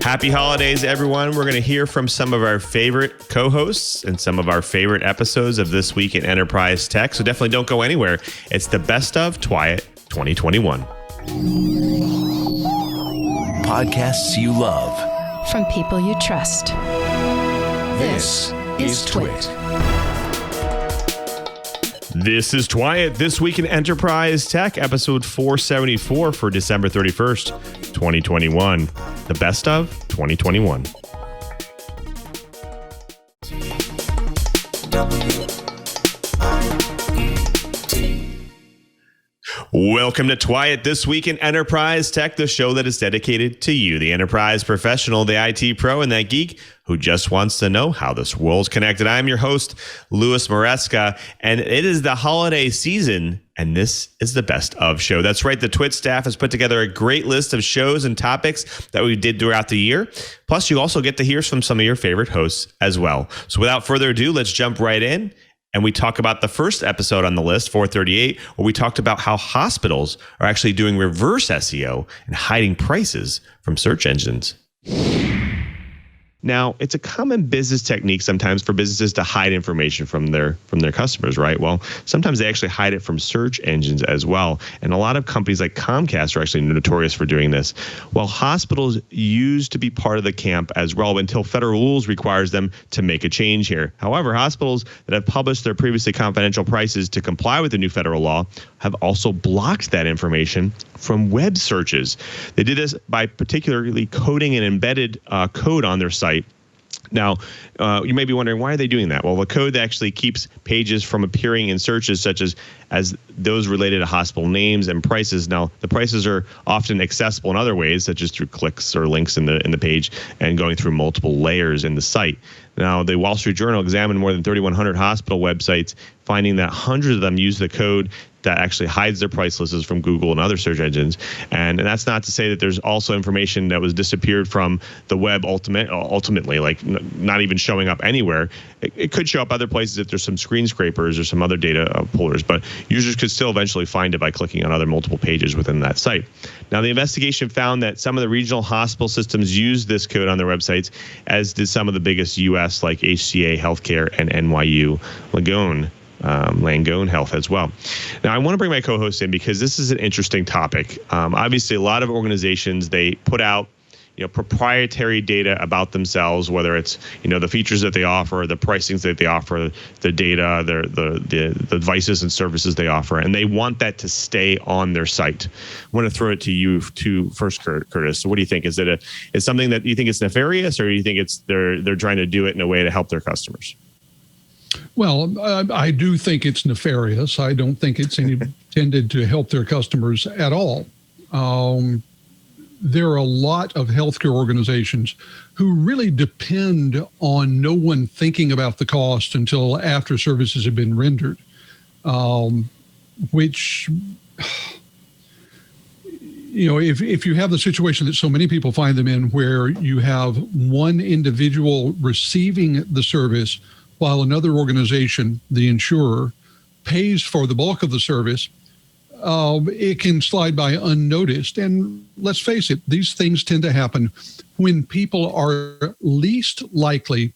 Happy holidays, everyone. We're going to hear from some of our favorite co-hosts and some of our favorite episodes of This Week in Enterprise Tech. So definitely don't go anywhere. It's the best of TWiT 2021. Podcasts you love. From people you trust. This is TWiT. This is TWiT, This Week in Enterprise Tech, episode 474 for December 31st, 2021. The best of 2021. Welcome to TWiT, This Week in Enterprise Tech, the show that is dedicated to you, the enterprise professional, the IT pro, and that geek who just wants to know how this world's connected. I'm your host, Lou Maresca, and it is the holiday season, and this is the best of show. That's right, the TWiT staff has put together a great list of shows and topics that we did throughout the year. Plus, you also get to hear from some of your favorite hosts as well. So without further ado, let's jump right in. And we talk about the first episode on the list, 438, where we talked about how hospitals are actually doing reverse SEO and hiding prices from search engines. Now, it's a common business technique sometimes for businesses to hide information from their customers, right? Well, sometimes they actually hide it from search engines as well. And a lot of companies like Comcast are actually notorious for doing this. Well, hospitals used to be part of the camp as well until federal rules requires them to make a change here. However, hospitals that have published their previously confidential prices to comply with the new federal law have also blocked that information from web searches. They did this by particularly coding an embedded code on their site. Now, you may be wondering, why are they doing that? Well, the code actually keeps pages from appearing in searches such as those related to hospital names and prices. Now, the prices are often accessible in other ways, such as through clicks or links in the page and going through multiple layers in the site. Now, the Wall Street Journal examined more than 3,100 hospital websites, finding that hundreds of them use the code that actually hides their price lists from Google and other search engines. And that's not to say that there's also information that was disappeared from the web ultimately, like not even showing up anywhere. It could show up other places if there's some screen scrapers or some other data pullers, but users could still eventually find it by clicking on other multiple pages within that site. Now, the investigation found that some of the regional hospital systems use this code on their websites, as did some of the biggest U.S. like HCA Healthcare and NYU Langone Health as well. Now, I want to bring my co-host in because this is an interesting topic. Obviously, a lot of organizations, they put out proprietary data about themselves, whether it's the features that they offer, the pricings that they offer, the data, the devices and services they offer, and they want that to stay on their site. I want to throw it to you first, Curtis. So what do you think? Is something that you think it's nefarious, or do you think it's they're trying to do it in a way to help their customers? Well, I do think it's nefarious. I don't think it's intended to help their customers at all. There are a lot of healthcare organizations who really depend on no one thinking about the cost until after services have been rendered, which, if you have the situation that so many people find them in, where you have one individual receiving the service while another organization, the insurer, pays for the bulk of the service, it can slide by unnoticed. And let's face it, these things tend to happen when people are least likely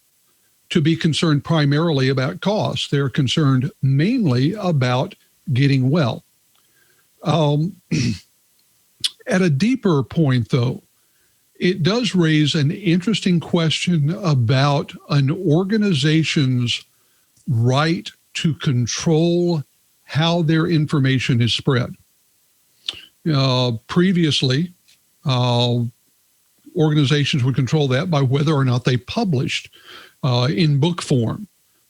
to be concerned primarily about cost. They're concerned mainly about getting well. At a deeper point, though, it does raise an interesting question about an organization's right to control how their information is spread. Previously, organizations would control that by whether or not they published in book form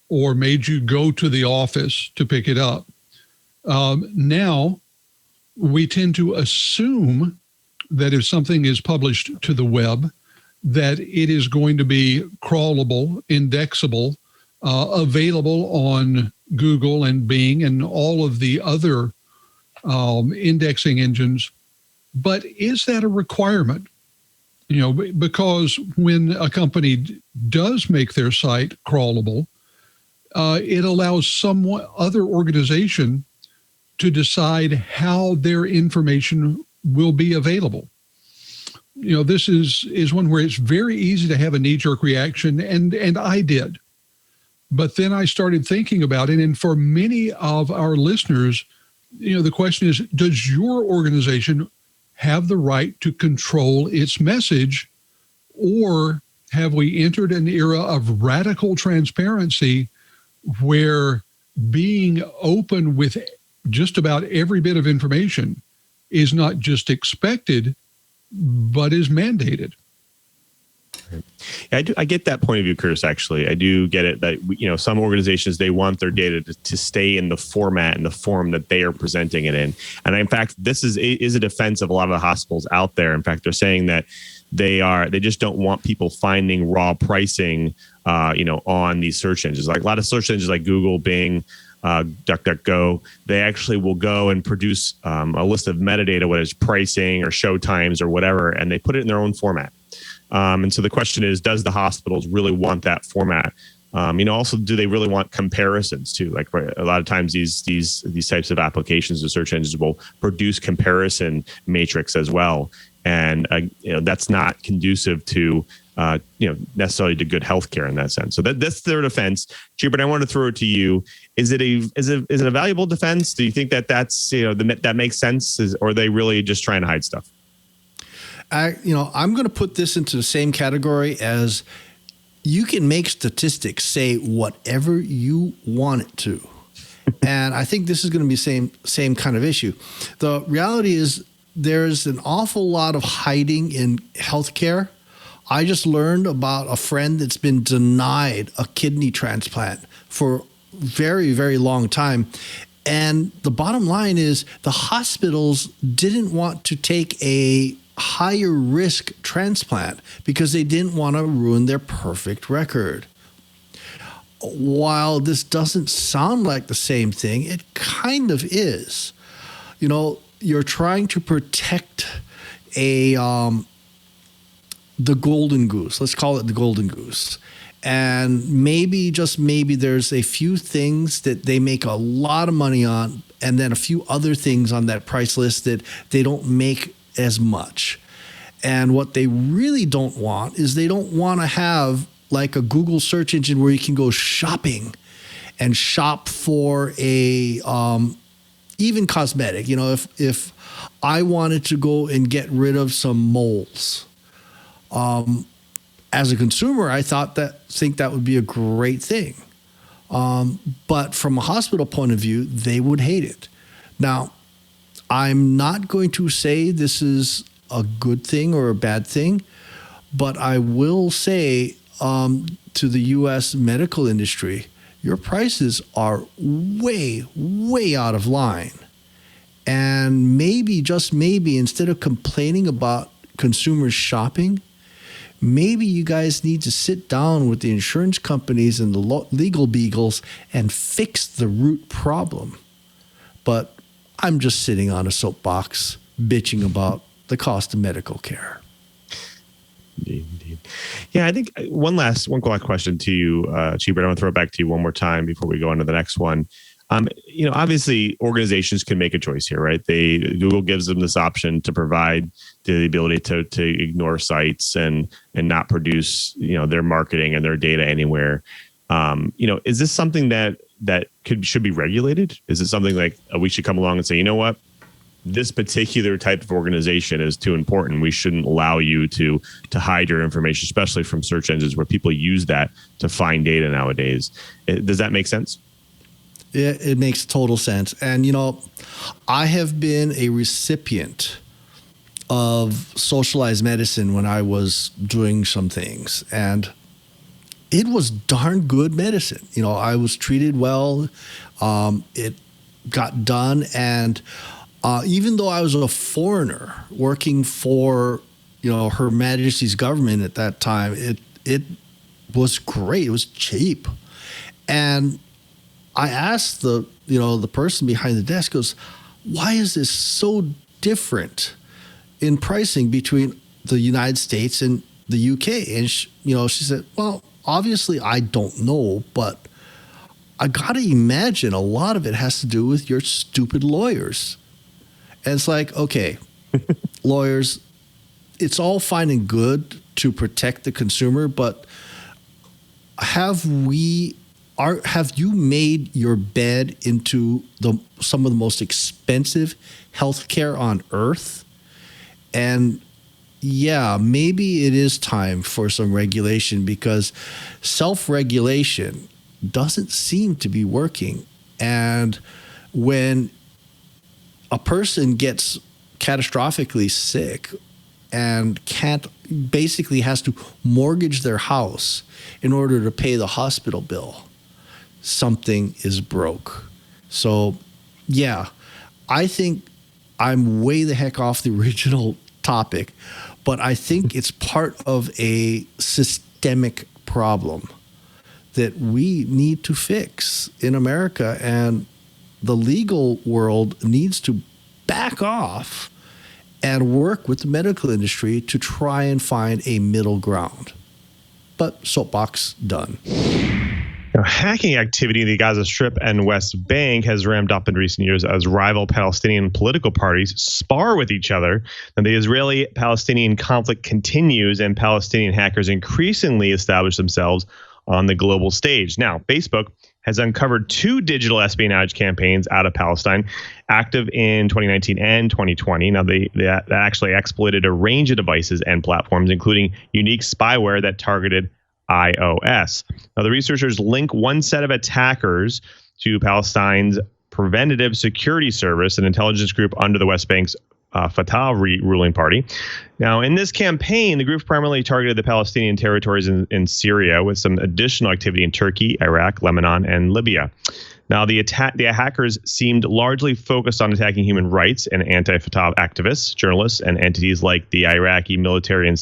or made you go to the office to pick it up. Now, we tend to assume that if something is published to the web, that it is going to be crawlable, indexable, available on Google and Bing and all of the other indexing engines. But is that a requirement? Because when a company does make their site crawlable, it allows some other organization to decide how their information will be available. this is one where it's very easy to have a knee-jerk reaction, and I did. But then I started thinking about it, and for many of our listeners, the question is, does your organization have the right to control its message, or have we entered an era of radical transparency where being open with just about every bit of information is not just expected, but is mandated? Yeah, I get that point of view, Curtis. Actually, I do get it that some organizations, they want their data to stay in the format and the form that they are presenting it in. And in fact, this is a defense of a lot of the hospitals out there. In fact, they're saying that they just don't want people finding raw pricing, on these search engines. Like a lot of search engines like Google, Bing, DuckDuckGo, they actually will go and produce a list of metadata, whether it's pricing or show times or whatever, and they put it in their own format. And so the question is, does the hospitals really want that format? Also, do they really want comparisons too? Like a lot of times these types of applications or search engines will produce comparison matrix as well. And, that's not conducive to, necessarily to good healthcare in that sense. So that's their defense. Chee, but I want to throw it to you. Is it a valuable defense? Do you think that's, that makes sense? Or are they really just trying to hide stuff? I'm going to put this into the same category as you can make statistics say whatever you want it to. And I think this is going to be same kind of issue. The reality is there's an awful lot of hiding in healthcare. I just learned about a friend that's been denied a kidney transplant for a very, very long time. And the bottom line is the hospitals didn't want to take a higher risk transplant because they didn't want to ruin their perfect record. While this doesn't sound like the same thing, it kind of is. You're trying to protect the golden goose. Let's call it the golden goose. And maybe, just maybe, there's a few things that they make a lot of money on, and then a few other things on that price list that they don't make as much. And what they really don't want is they don't want to have like a Google search engine where you can go shopping and shop for a even cosmetic. If I wanted to go and get rid of some moles, as a consumer, I think that would be a great thing. But from a hospital point of view, they would hate it. Now, I'm not going to say this is a good thing or a bad thing, but I will say to the U.S. medical industry, your prices are way, way out of line. And maybe, just maybe, instead of complaining about consumers shopping, maybe you guys need to sit down with the insurance companies and the legal beagles and fix the root problem. But I'm just sitting on a soapbox bitching about the cost of medical care. Indeed. Yeah, I think one last question to you, Chee, but I want to throw it back to you one more time before we go on to the next one. Obviously organizations can make a choice here, right? Google gives them this option to provide the ability to ignore sites and not produce, their marketing and their data anywhere. Is this something that should be regulated? Is it something like we should come along and say, you know what, this particular type of organization is too important. We shouldn't allow you to hide your information, especially from search engines where people use that to find data nowadays. Does that make sense? It makes total sense. And, I have been a recipient of socialized medicine when I was doing some things, and it was darn good medicine. I was treated well. It got done. And even though I was a foreigner working for, Her Majesty's government at that time, it was great. It was cheap. And I asked the person behind the desk, goes, why is this so different in pricing between the United States and the UK? And she said, well, obviously I don't know, but I got to imagine a lot of it has to do with your stupid lawyers. And it's like, okay, lawyers, it's all fine and good to protect the consumer, but have you made your bed into some of the most expensive healthcare on earth? And yeah, maybe it is time for some regulation, because self-regulation doesn't seem to be working. And when a person gets catastrophically sick and basically has to mortgage their house in order to pay the hospital bill, something is broke. So, yeah, I think I'm way the heck off the original topic, but I think it's part of a systemic problem that we need to fix in America, and the legal world needs to back off and work with the medical industry to try and find a middle ground. But soapbox done. Now, hacking activity in the Gaza Strip and West Bank has ramped up in recent years as rival Palestinian political parties spar with each other. And the Israeli-Palestinian conflict continues, and Palestinian hackers increasingly establish themselves on the global stage. Now, Facebook has uncovered 2 digital espionage campaigns out of Palestine, active in 2019 and 2020. Now, that actually exploited a range of devices and platforms, including unique spyware that targeted iOS. Now, the researchers link one set of attackers to Palestine's Preventative Security Service, an intelligence group under the West Bank's Fatah ruling party. Now, in this campaign, the group primarily targeted the Palestinian territories in Syria, with some additional activity in Turkey, Iraq, Lebanon, and Libya. Now, the hackers seemed largely focused on attacking human rights and anti-Fatah activists, journalists, and entities like the Iraqi military and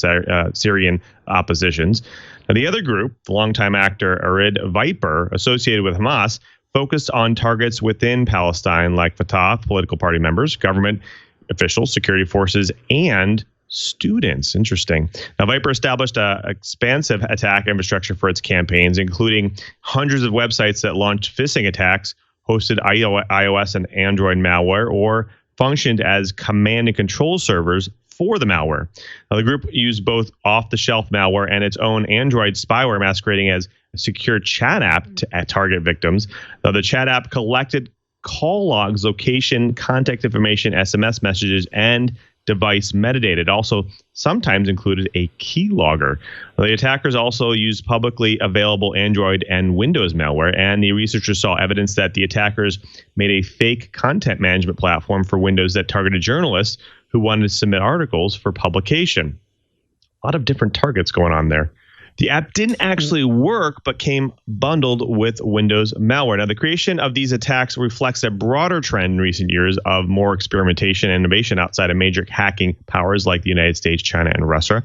Syrian oppositions. Now, the other group, the longtime actor Arid Viper, associated with Hamas, focused on targets within Palestine like Fatah, political party members, government officials, security forces, and students. Interesting. Now, Viper established an expansive attack infrastructure for its campaigns, including hundreds of websites that launched phishing attacks, hosted iOS and Android malware, or functioned as command and control servers for the malware. Now, the group used both off-the-shelf malware and its own Android spyware masquerading as a secure chat app to target victims. Now, the chat app collected call logs, location, contact information, SMS messages, and device metadata. It also sometimes included a keylogger. The attackers also used publicly available Android and Windows malware, and the researchers saw evidence that the attackers made a fake content management platform for Windows that targeted journalists who wanted to submit articles for publication. A lot of different targets going on there. The app didn't actually work, but came bundled with Windows malware. Now, the creation of these attacks reflects a broader trend in recent years of more experimentation and innovation outside of major hacking powers like the United States, China, and Russia.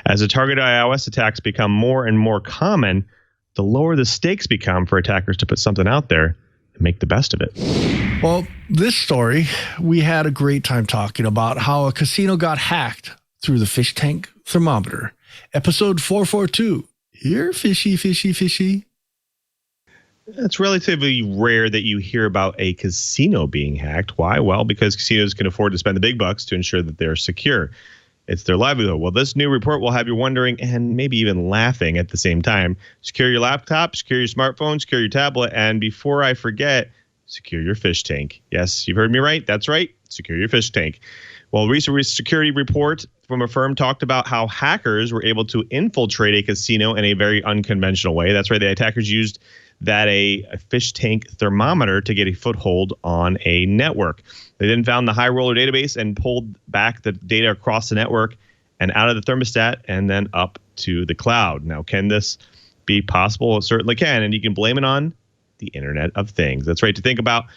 As the targeted iOS attacks become more and more common, the lower the stakes become for attackers to put something out there and make the best of it. Well, this story, we had a great time talking about how a casino got hacked through the fish tank thermometer. Episode 442. Here, fishy, fishy, fishy. It's relatively rare that you hear about a casino being hacked. Why? Well, because casinos can afford to spend the big bucks to ensure that they're secure. It's their livelihood. Well, this new report will have you wondering and maybe even laughing at the same time. Secure your laptop, secure your smartphone, secure your tablet, and before I forget, secure your fish tank. Yes, you've heard me right. That's right. Secure your fish tank. Well, a recent security report from a firm talked about how hackers were able to infiltrate a casino in a very unconventional way. That's right. The attackers used a fish tank thermometer to get a foothold on a network. They then found the high roller database and pulled back the data across the network and out of the thermostat and then up to the cloud. Now, can this be possible? It certainly can. And you can blame it on the Internet of Things. That's right. To think about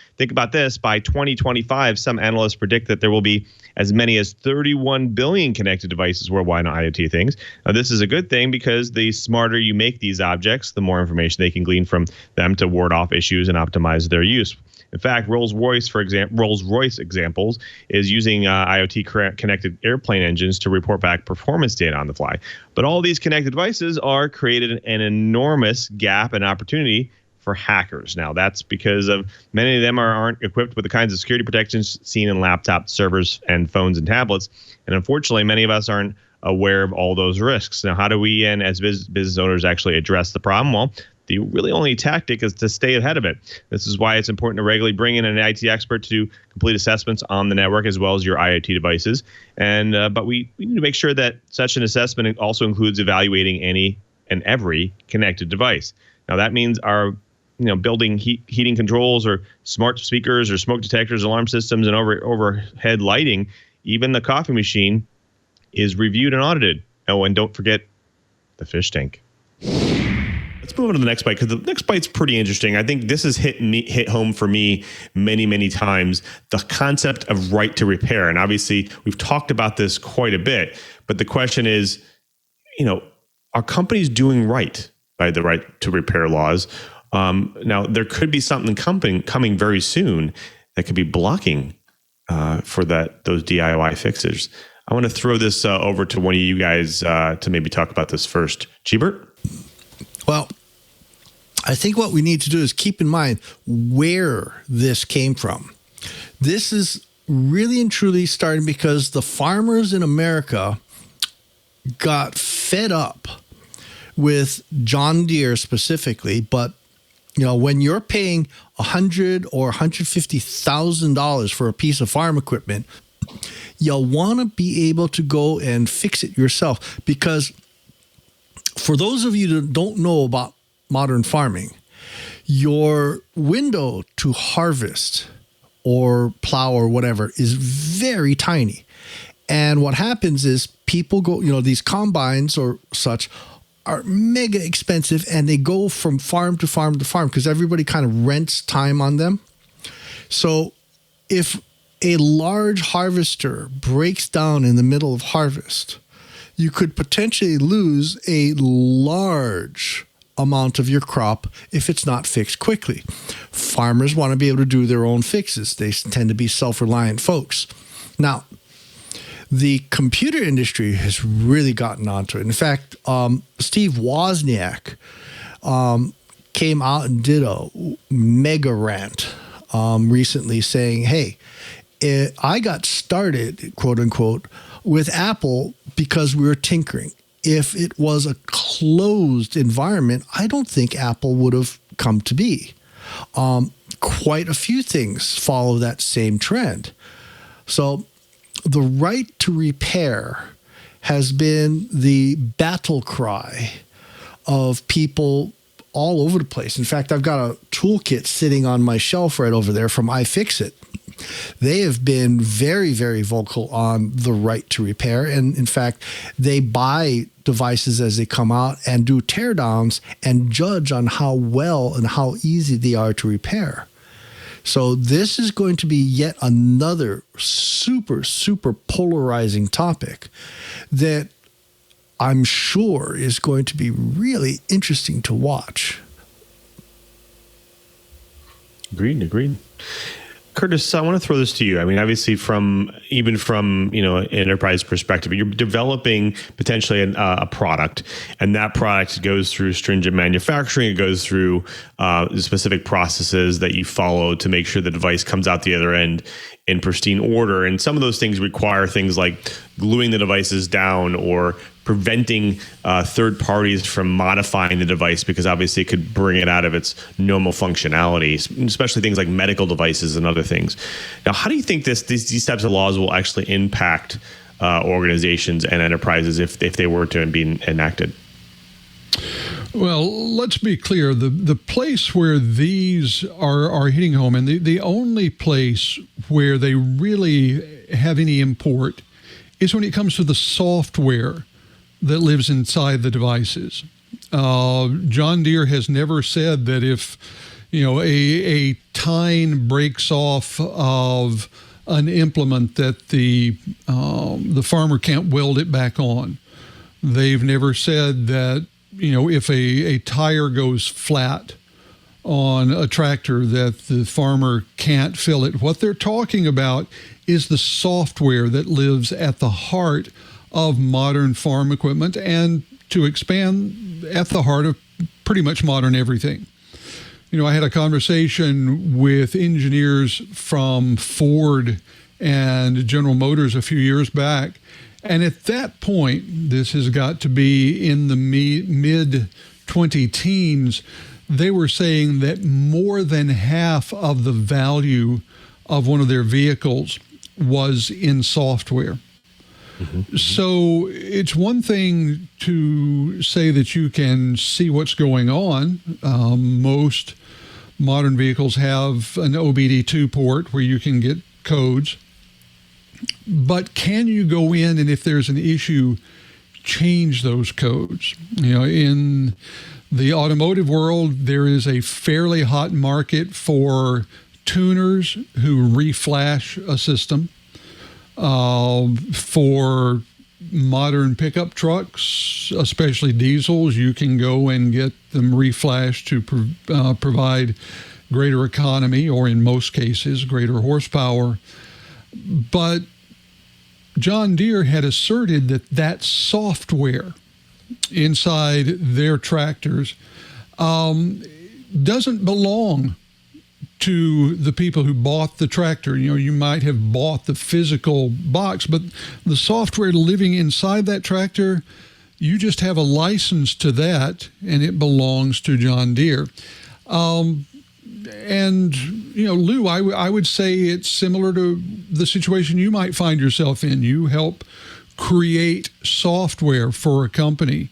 this, by 2025, some analysts predict that there will be as many as 31 billion connected devices worldwide on IoT things. Now, this is a good thing because the smarter you make these objects, the more information they can glean from them to ward off issues and optimize their use. In fact, Rolls-Royce examples is using IoT connected airplane engines to report back performance data on the fly. But all these connected devices are created an enormous gap and opportunity for for hackers. Now, that's because of many of them aren't equipped with the kinds of security protections seen in laptops, servers, and phones and tablets. And unfortunately, many of us aren't aware of all those risks. Now, how do we, and as business owners, actually address the problem? Well, the really only tactic is to stay ahead of it. This is why it's important to regularly bring in an IT expert to do complete assessments on the network as well as your IoT devices. And but we need to make sure that such an assessment also includes evaluating any and every connected device. Now that means our building heating controls or smart speakers or smoke detectors, alarm systems, and overhead lighting. Even the coffee machine is reviewed and audited. Oh, and don't forget the fish tank. Let's move on to the next bite, because the next bite's pretty interesting. I think this has hit home for me many, many times, the concept of right to repair. And obviously, we've talked about this quite a bit. But the question is, are companies doing right by the right to repair laws? Now, there could be something coming very soon that could be blocking for those DIY fixes. I want to throw this over to one of you guys to maybe talk about this first. Cheebert? Well, I think what we need to do is keep in mind where this came from. This is really and truly starting because the farmers in America got fed up with John Deere specifically, but when you're paying $100,000 or $150,000 for a piece of farm equipment, you'll want to be able to go and fix it yourself. Because for those of you that don't know about modern farming, your window to harvest or plow or whatever is very tiny. And what happens is people go, these combines or such are mega expensive, and they go from farm to farm to farm because everybody kind of rents time on them. So if a large harvester breaks down in the middle of harvest, you could potentially lose a large amount of your crop if it's not fixed quickly. Farmers want to be able to do their own fixes. They tend to be self-reliant folks. Now, the computer industry has really gotten onto it. In fact, Steve Wozniak came out and did a mega rant recently saying, hey, I got started, quote unquote, with Apple because we were tinkering. If it was a closed environment, I don't think Apple would have come to be. Quite a few things follow that same trend. So the right to repair has been the battle cry of people all over the place. In fact, I've got a toolkit sitting on my shelf right over there from iFixit. They have been very, very vocal on the right to repair. And in fact, they buy devices as they come out and do teardowns and judge on how well and how easy they are to repair. So this is going to be yet another super, super polarizing topic that I'm sure is going to be really interesting to watch. Agreed. Curtis, I want to throw this to you. I mean, obviously, from an enterprise perspective, you're developing potentially a product, and that product goes through stringent manufacturing. It goes through specific processes that you follow to make sure the device comes out the other end in pristine order. And some of those things require things like gluing the devices down or preventing third parties from modifying the device, because obviously it could bring it out of its normal functionality, especially things like medical devices and other things. Now, how do you think these types of laws will actually impact organizations and enterprises if they were to be enacted? Well, let's be clear. The place where these are hitting home, and the only place where they really have any import, is when it comes to the software that lives inside the devices. John Deere has never said that if a tine breaks off of an implement that the farmer can't weld it back on. They've never said that if a tire goes flat on a tractor that the farmer can't fill it. What they're talking about is the software that lives at the heart of modern farm equipment, and to expand, at the heart of pretty much modern everything. I had a conversation with engineers from Ford and General Motors a few years back. And at that point, this has got to be in the mid 20-teens, they were saying that more than half of the value of one of their vehicles was in software. Mm-hmm. So it's one thing to say that you can see what's going on. Most modern vehicles have an OBD2 port where you can get codes. But can you go in and if there's an issue, change those codes? In the automotive world, there is a fairly hot market for tuners who reflash a system. For modern pickup trucks, especially diesels, you can go and get them reflashed to provide greater economy, or in most cases, greater horsepower. But John Deere had asserted that software inside their tractors doesn't belong to the people who bought the tractor. You might have bought the physical box, but the software living inside that tractor, you just have a license to that, and it belongs to John Deere. And, Lou, I would say it's similar to the situation you might find yourself in. You help create software for a company.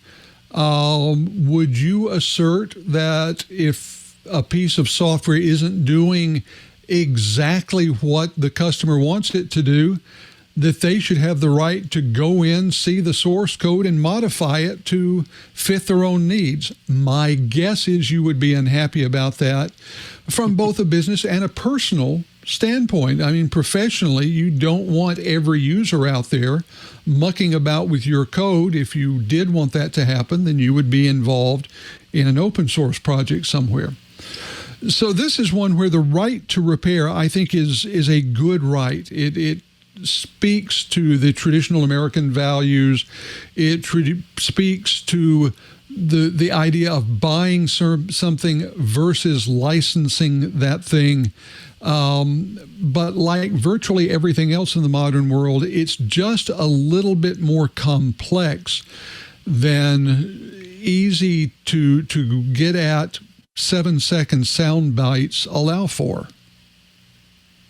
Would you assert that if a piece of software isn't doing exactly what the customer wants it to do, that they should have the right to go in, see the source code, and modify it to fit their own needs? My guess is you would be unhappy about that from both a business and a personal standpoint. I mean, professionally, you don't want every user out there mucking about with your code. If you did want that to happen, then you would be involved in an open source project somewhere. So this is one where the right to repair, I think, is a good right. It speaks to the traditional American values. It speaks to the idea of buying something versus licensing that thing. But like virtually everything else in the modern world, it's just a little bit more complex than easy to get at 7-second sound bites allow for.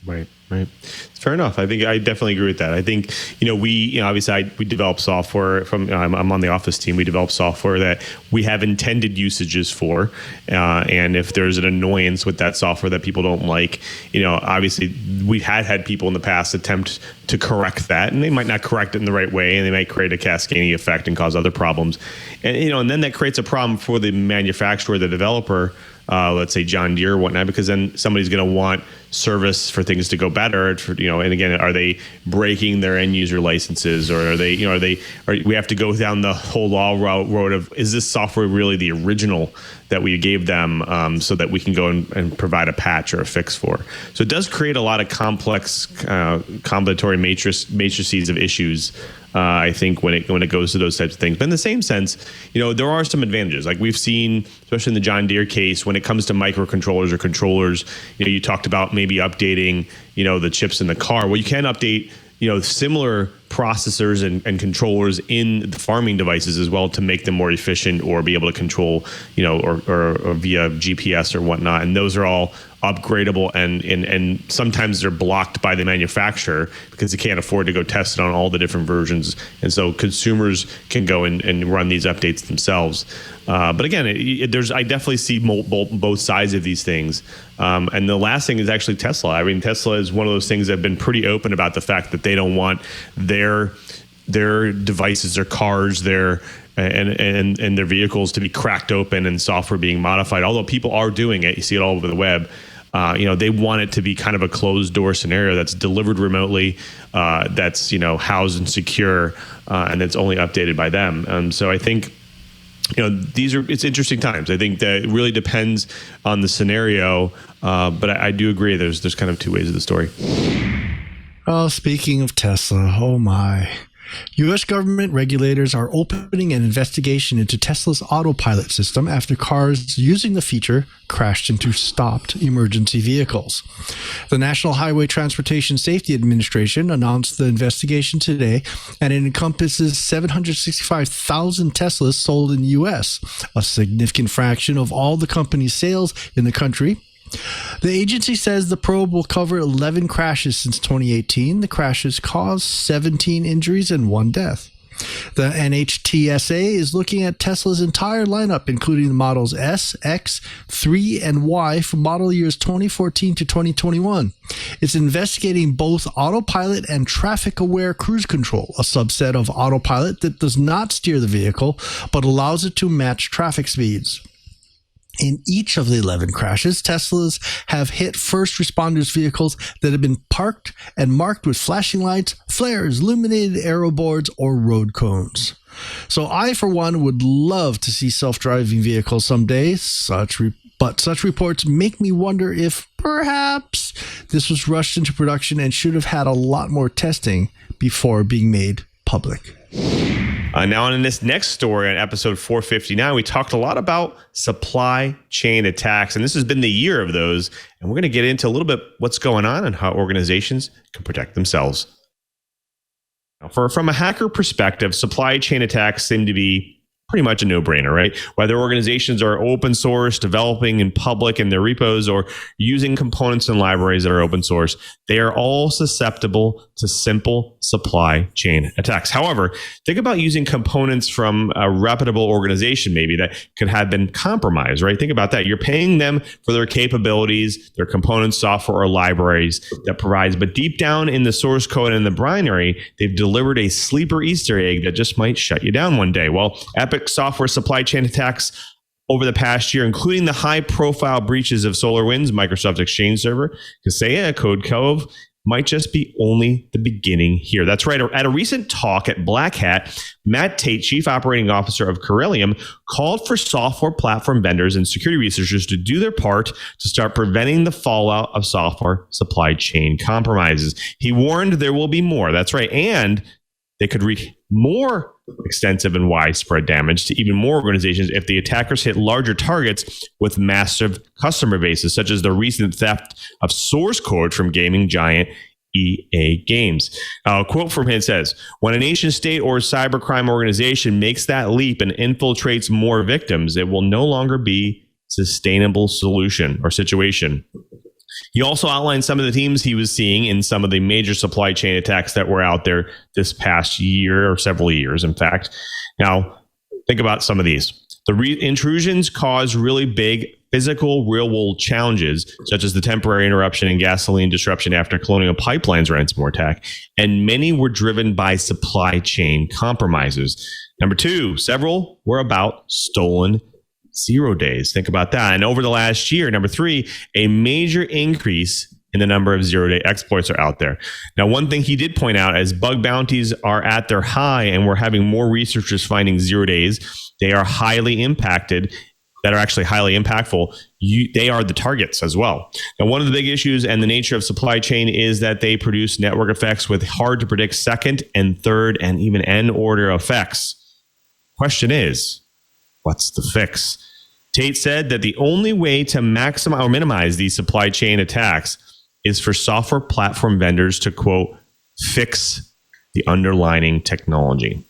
Right. Fair enough. I think I definitely agree with that. I think, obviously we develop software from, I'm on the Office team. We develop software that we have intended usages for. And if there's an annoyance with that software that people don't like, obviously we've had people in the past attempt to correct that, and they might not correct it in the right way, and they might create a cascading effect and cause other problems. And, and then that creates a problem for the manufacturer, the developer, let's say John Deere or whatnot, because then somebody's going to want service for things to go better. And again, are they breaking their end user licenses, or are we have to go down the whole law road of, is this software really the original that we gave them, so that we can go and provide a patch or a fix for? So it does create a lot of complex combinatory matrices of issues. I think when it goes to those types of things. But in the same sense, there are some advantages. Like we've seen, especially in the John Deere case, when it comes to microcontrollers or controllers, you talked about maybe updating, the chips in the car. Well, you can update, similar processors and controllers in the farming devices as well to make them more efficient, or be able to control, or via GPS or whatnot. And those are all upgradable, and sometimes they're blocked by the manufacturer because they can't afford to go test it on all the different versions. And so consumers can go and run these updates themselves. But again, I definitely see both sides of these things. And the last thing is actually Tesla. I mean, Tesla is one of those things that have been pretty open about the fact that they don't want their devices, their cars, and their vehicles to be cracked open and software being modified. Although people are doing it, you see it all over the web. They want it to be kind of a closed door scenario that's delivered remotely, that's housed and secure, and that's only updated by them. So I think it's interesting times. I think that it really depends on the scenario, but I do agree. There's kind of two ways of the story. Oh, speaking of Tesla, oh my. U.S. government regulators are opening an investigation into Tesla's Autopilot system after cars using the feature crashed into stopped emergency vehicles. The National Highway Transportation Safety Administration announced the investigation today, and it encompasses 765,000 Teslas sold in the U.S., a significant fraction of all the company's sales in the country. The agency says the probe will cover 11 crashes since 2018. The crashes caused 17 injuries and 1 death. The NHTSA is looking at Tesla's entire lineup, including the models S, X, 3, and Y from model years 2014 to 2021. It's investigating both Autopilot and traffic-aware cruise control, a subset of Autopilot that does not steer the vehicle, but allows it to match traffic speeds. In each of the 11 crashes, Teslas have hit first responders' vehicles that have been parked and marked with flashing lights, flares, illuminated arrow boards, or road cones. So I, for one, would love to see self-driving vehicles someday. But such reports make me wonder if perhaps this was rushed into production and should have had a lot more testing before being made public. Now, in this next story on episode 459, we talked a lot about supply chain attacks, and this has been the year of those. And we're going to get into a little bit what's going on and how organizations can protect themselves. Now, from a hacker perspective, supply chain attacks seem to be pretty much a no-brainer, right? Whether organizations are open source, developing in public in their repos, or using components and libraries that are open source, they are all susceptible to simple supply chain attacks. However, think about using components from a reputable organization maybe that could have been compromised, right? Think about that. You're paying them for their capabilities, their components, software, or libraries that provides, but deep down in the source code and the binary, they've delivered a sleeper Easter egg that just might shut you down one day. Well, Epic software supply chain attacks over the past year, including the high-profile breaches of SolarWinds, Microsoft Exchange Server, Kaseya, Code Cove, might just be only the beginning here. That's right. At a recent talk at Black Hat, Matt Tate, Chief Operating Officer of Corellium, called for software platform vendors and security researchers to do their part to start preventing the fallout of software supply chain compromises. He warned there will be more. That's right. And they could wreak more extensive and widespread damage to even more organizations if the attackers hit larger targets with massive customer bases, such as the recent theft of source code from gaming giant EA Games. A quote from him says, "When a nation state or cybercrime organization makes that leap and infiltrates more victims, it will no longer be a sustainable solution or situation." He also outlined some of the themes he was seeing in some of the major supply chain attacks that were out there this past year, or several years, in fact. Now, think about some of these. The intrusions cause really big physical real-world challenges, such as the temporary interruption in gasoline disruption after Colonial Pipeline's ransomware attack, and many were driven by supply chain compromises. Number two, several were about stolen 0 days. Think about that. And over the last year, number three, a major increase in the number of 0-day exploits are out there. Now, one thing he did point out, as bug bounties are at their high and we're having more researchers finding 0 days, they are highly impacted, that are actually highly impactful. They are the targets as well. Now, one of the big issues and the nature of supply chain is that they produce network effects with hard to predict second and third and even end order effects. Question is, what's the fix? Tate said that the only way to maximize or minimize these supply chain attacks is for software platform vendors to, quote, fix the underlying technology.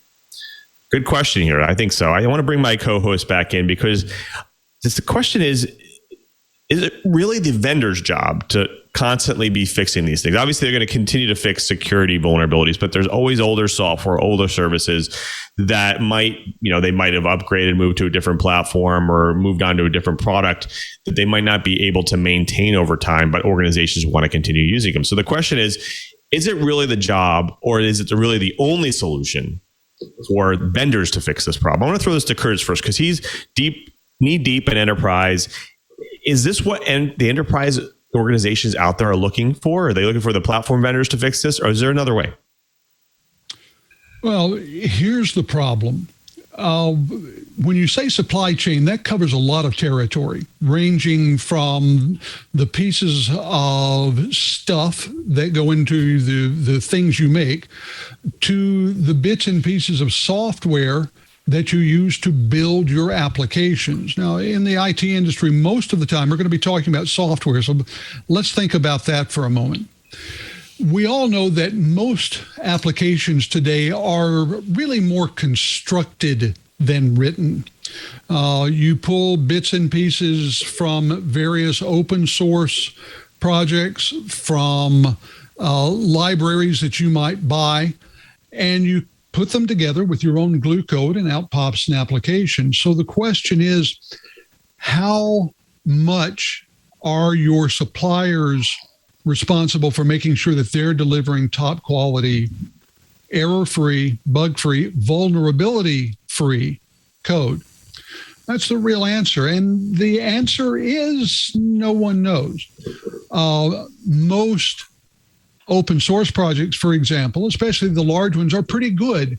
Good question here. I think so. I want to bring my co-host back in because the question is it really the vendor's job to constantly be fixing these things? Obviously, they're going to continue to fix security vulnerabilities, but there's always older software, older services that might, they might have upgraded, moved to a different platform or moved on to a different product that they might not be able to maintain over time, but organizations want to continue using them. So the question is it really the job, or is it really the only solution for vendors to fix this problem? I want to throw this to Curtis first because he's knee deep in enterprise. Is this what the enterprise organizations out there are looking for? Are they looking for the platform vendors to fix this, or is there another way? Well, here's the problem. when you say supply chain, that covers a lot of territory, ranging from the pieces of stuff that go into the things you make to the bits and pieces of software that you use to build your applications. Now, in the IT industry, most of the time, we're going to be talking about software. So let's think about that for a moment. We all know that most applications today are really more constructed than written. You pull bits and pieces from various open source projects, from libraries that you might buy, and you put them together with your own glue code, and out pops an application. So the question is, how much are your suppliers responsible for making sure that they're delivering top quality, error-free, bug-free, vulnerability-free code? That's the real answer. And the answer is no one knows. Most open source projects, for example, especially the large ones, are pretty good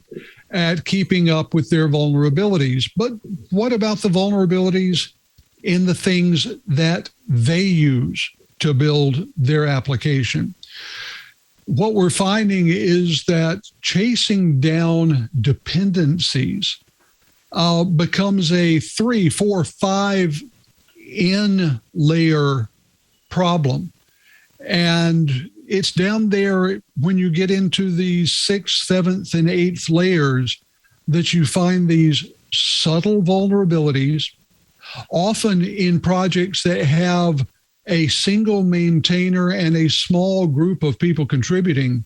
at keeping up with their vulnerabilities. But what about the vulnerabilities in the things that they use to build their application? What we're finding is that chasing down dependencies becomes a 3, 4, 5 in layer problem. And it's down there when you get into the 6th, 7th, and 8th layers that you find these subtle vulnerabilities, often in projects that have a single maintainer and a small group of people contributing,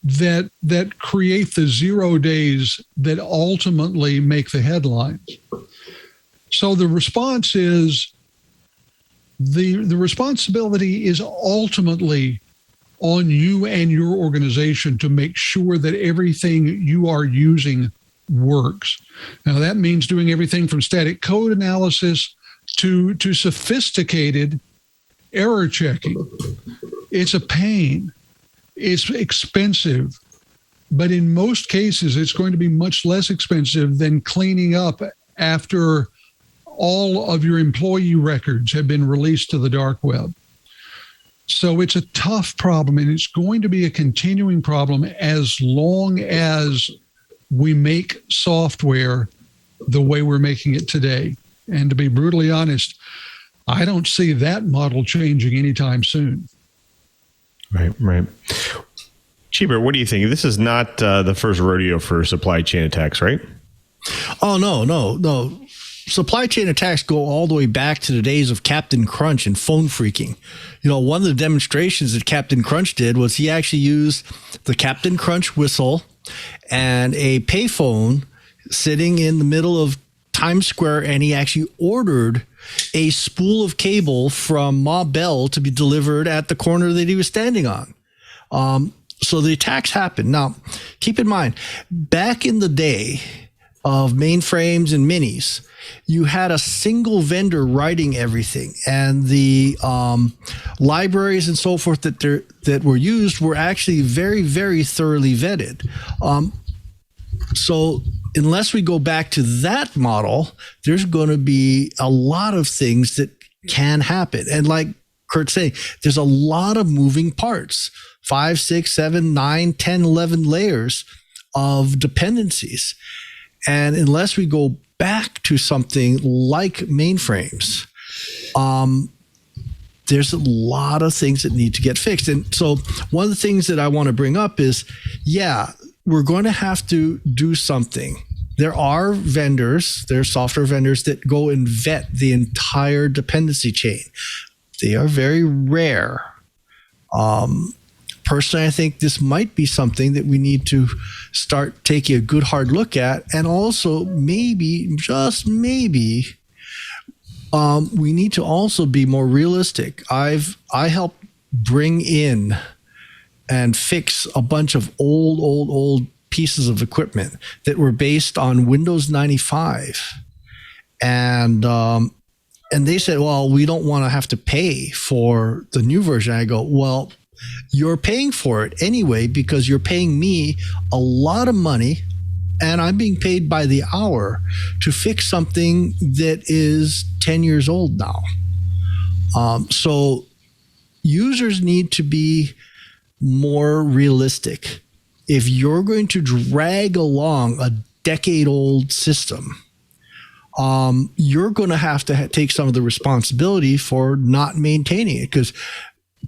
that create the 0 days that ultimately make the headlines. So the response is, the responsibility is ultimately on you and your organization to make sure that everything you are using works. Now, that means doing everything from static code analysis to sophisticated error checking. It's a pain. It's expensive. But in most cases, it's going to be much less expensive than cleaning up after all of your employee records have been released to the dark web. So it's a tough problem, and it's going to be a continuing problem as long as we make software the way we're making it today. And to be brutally honest, I don't see that model changing anytime soon. Right. Cheeber, what do you think? This is not the first rodeo for supply chain attacks, right? Oh, no. Supply chain attacks go all the way back to the days of Captain Crunch and phone phreaking. You know, one of the demonstrations that Captain Crunch did was he actually used the Captain Crunch whistle and a payphone sitting in the middle of Times Square, and he actually ordered a spool of cable from Ma Bell to be delivered at the corner that he was standing on. So the attacks happened. Now, keep in mind, back in the day of mainframes and minis, you had a single vendor writing everything, and the libraries and so forth that were used were actually very, very thoroughly vetted. So unless we go back to that model, there's going to be a lot of things that can happen. And like Curt's saying, there's a lot of moving parts, 5, 6, 7, 9, 10, 11 layers of dependencies. And unless we go back to something like mainframes, there's a lot of things that need to get fixed. And so one of the things that I want to bring up is, we're going to have to do something. There are software vendors that go and vet the entire dependency chain. They are very rare. Personally, I think this might be something that we need to start taking a good hard look at. And also maybe, just maybe, we need to also be more realistic. I helped bring in and fix a bunch of old pieces of equipment that were based on Windows 95. And they said, well, we don't want to have to pay for the new version. I go, well, you're paying for it anyway, because you're paying me a lot of money and I'm being paid by the hour to fix something that is 10 years old now. So users need to be more realistic. If you're going to drag along a decade-old system, you're going to have to take some of the responsibility for not maintaining it, because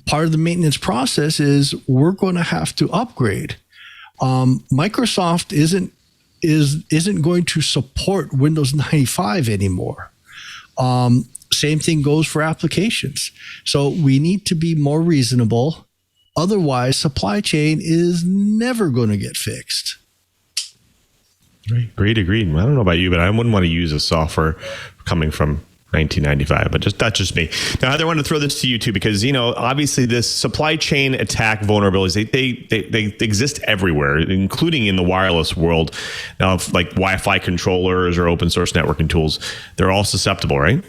part of the maintenance process is we're going to have to upgrade. Microsoft isn't going to support Windows 95 anymore. Same thing goes for applications. So we need to be more reasonable. Otherwise, supply chain is never going to get fixed. Agreed. I don't know about you, but I wouldn't want to use a software coming from 1995, but that's just me. Now, I want to throw this to you too, because obviously this supply chain attack vulnerabilities they exist everywhere, including in the wireless world. Now, like Wi-Fi controllers or open source networking tools, they're all susceptible, right?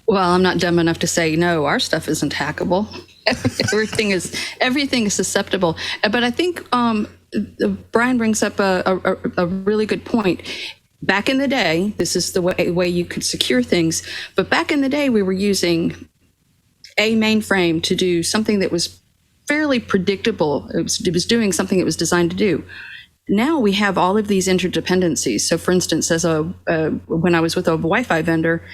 Well, I'm not dumb enough to say no. Our stuff isn't hackable. Everything is susceptible. But I think Brian brings up a really good point. Back in the day, this is the way you could secure things. But back in the day, we were using a mainframe to do something that was fairly predictable. It was doing something it was designed to do. Now we have all of these interdependencies. So, for instance, when I was with a Wi-Fi vendor,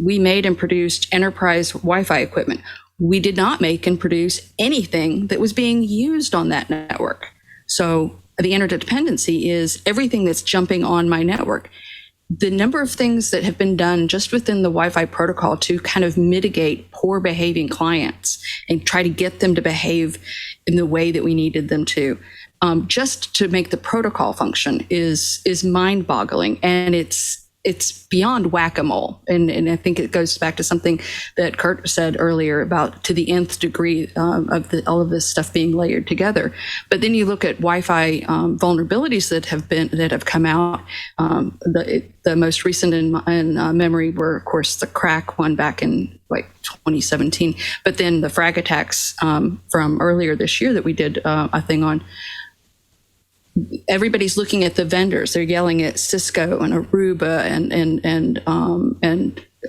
we made and produced enterprise Wi-Fi equipment. We did not make and produce anything that was being used on that network. So the interdependency is everything that's jumping on my network. The number of things that have been done just within the Wi-Fi protocol to kind of mitigate poor behaving clients and try to get them to behave in the way that we needed them to, just to make the protocol function is mind-boggling, and it's beyond whack-a-mole. And I think it goes back to something that Curt said earlier about to the nth degree of all of this stuff being layered together. But then you look at Wi-Fi vulnerabilities that have come out. The most recent in memory were, of course, the crack one back in like 2017. But then the frag attacks from earlier this year that we did a thing on. Everybody's looking at the vendors. They're yelling at Cisco and Aruba and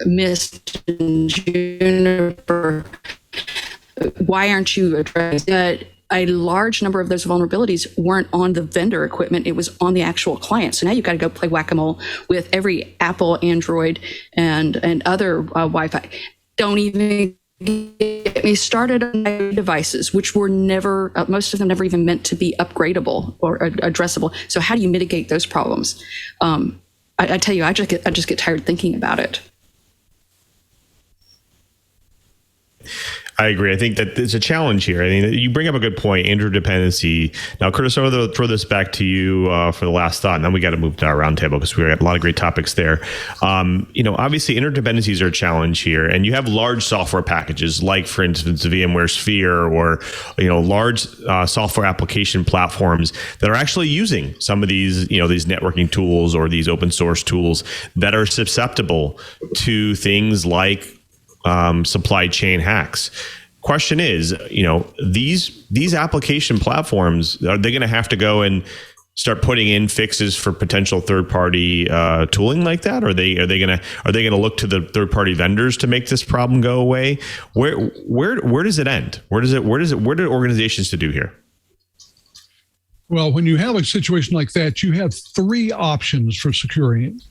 Mist and Juniper. Why aren't you addressing that? A large number of those vulnerabilities weren't on the vendor equipment. It was on the actual client. So now you've got to go play whack-a-mole with every Apple, Android, and other Wi-Fi. Don't even get me started on my devices, which were never, most of them never even meant to be upgradable or addressable. So how do you mitigate those problems? I tell you, I just get tired thinking about it. I agree. I think that there's a challenge here. I mean, you bring up a good point, interdependency. Now, Curtis, I'm going to throw this back to you for the last thought, and then we got to move to our roundtable because we got a lot of great topics there. Obviously, interdependencies are a challenge here, and you have large software packages like, for instance, VMware Sphere or large software application platforms that are actually using some of these these networking tools or these open source tools that are susceptible to things like supply chain hacks. Question is, these application platforms, are they going to have to go and start putting in fixes for potential third-party tooling like that? Or are they going to look to the third-party vendors to make this problem go away? Where does it end? What do organizations to do here? Well, when you have a situation like that, you have three options for securing it.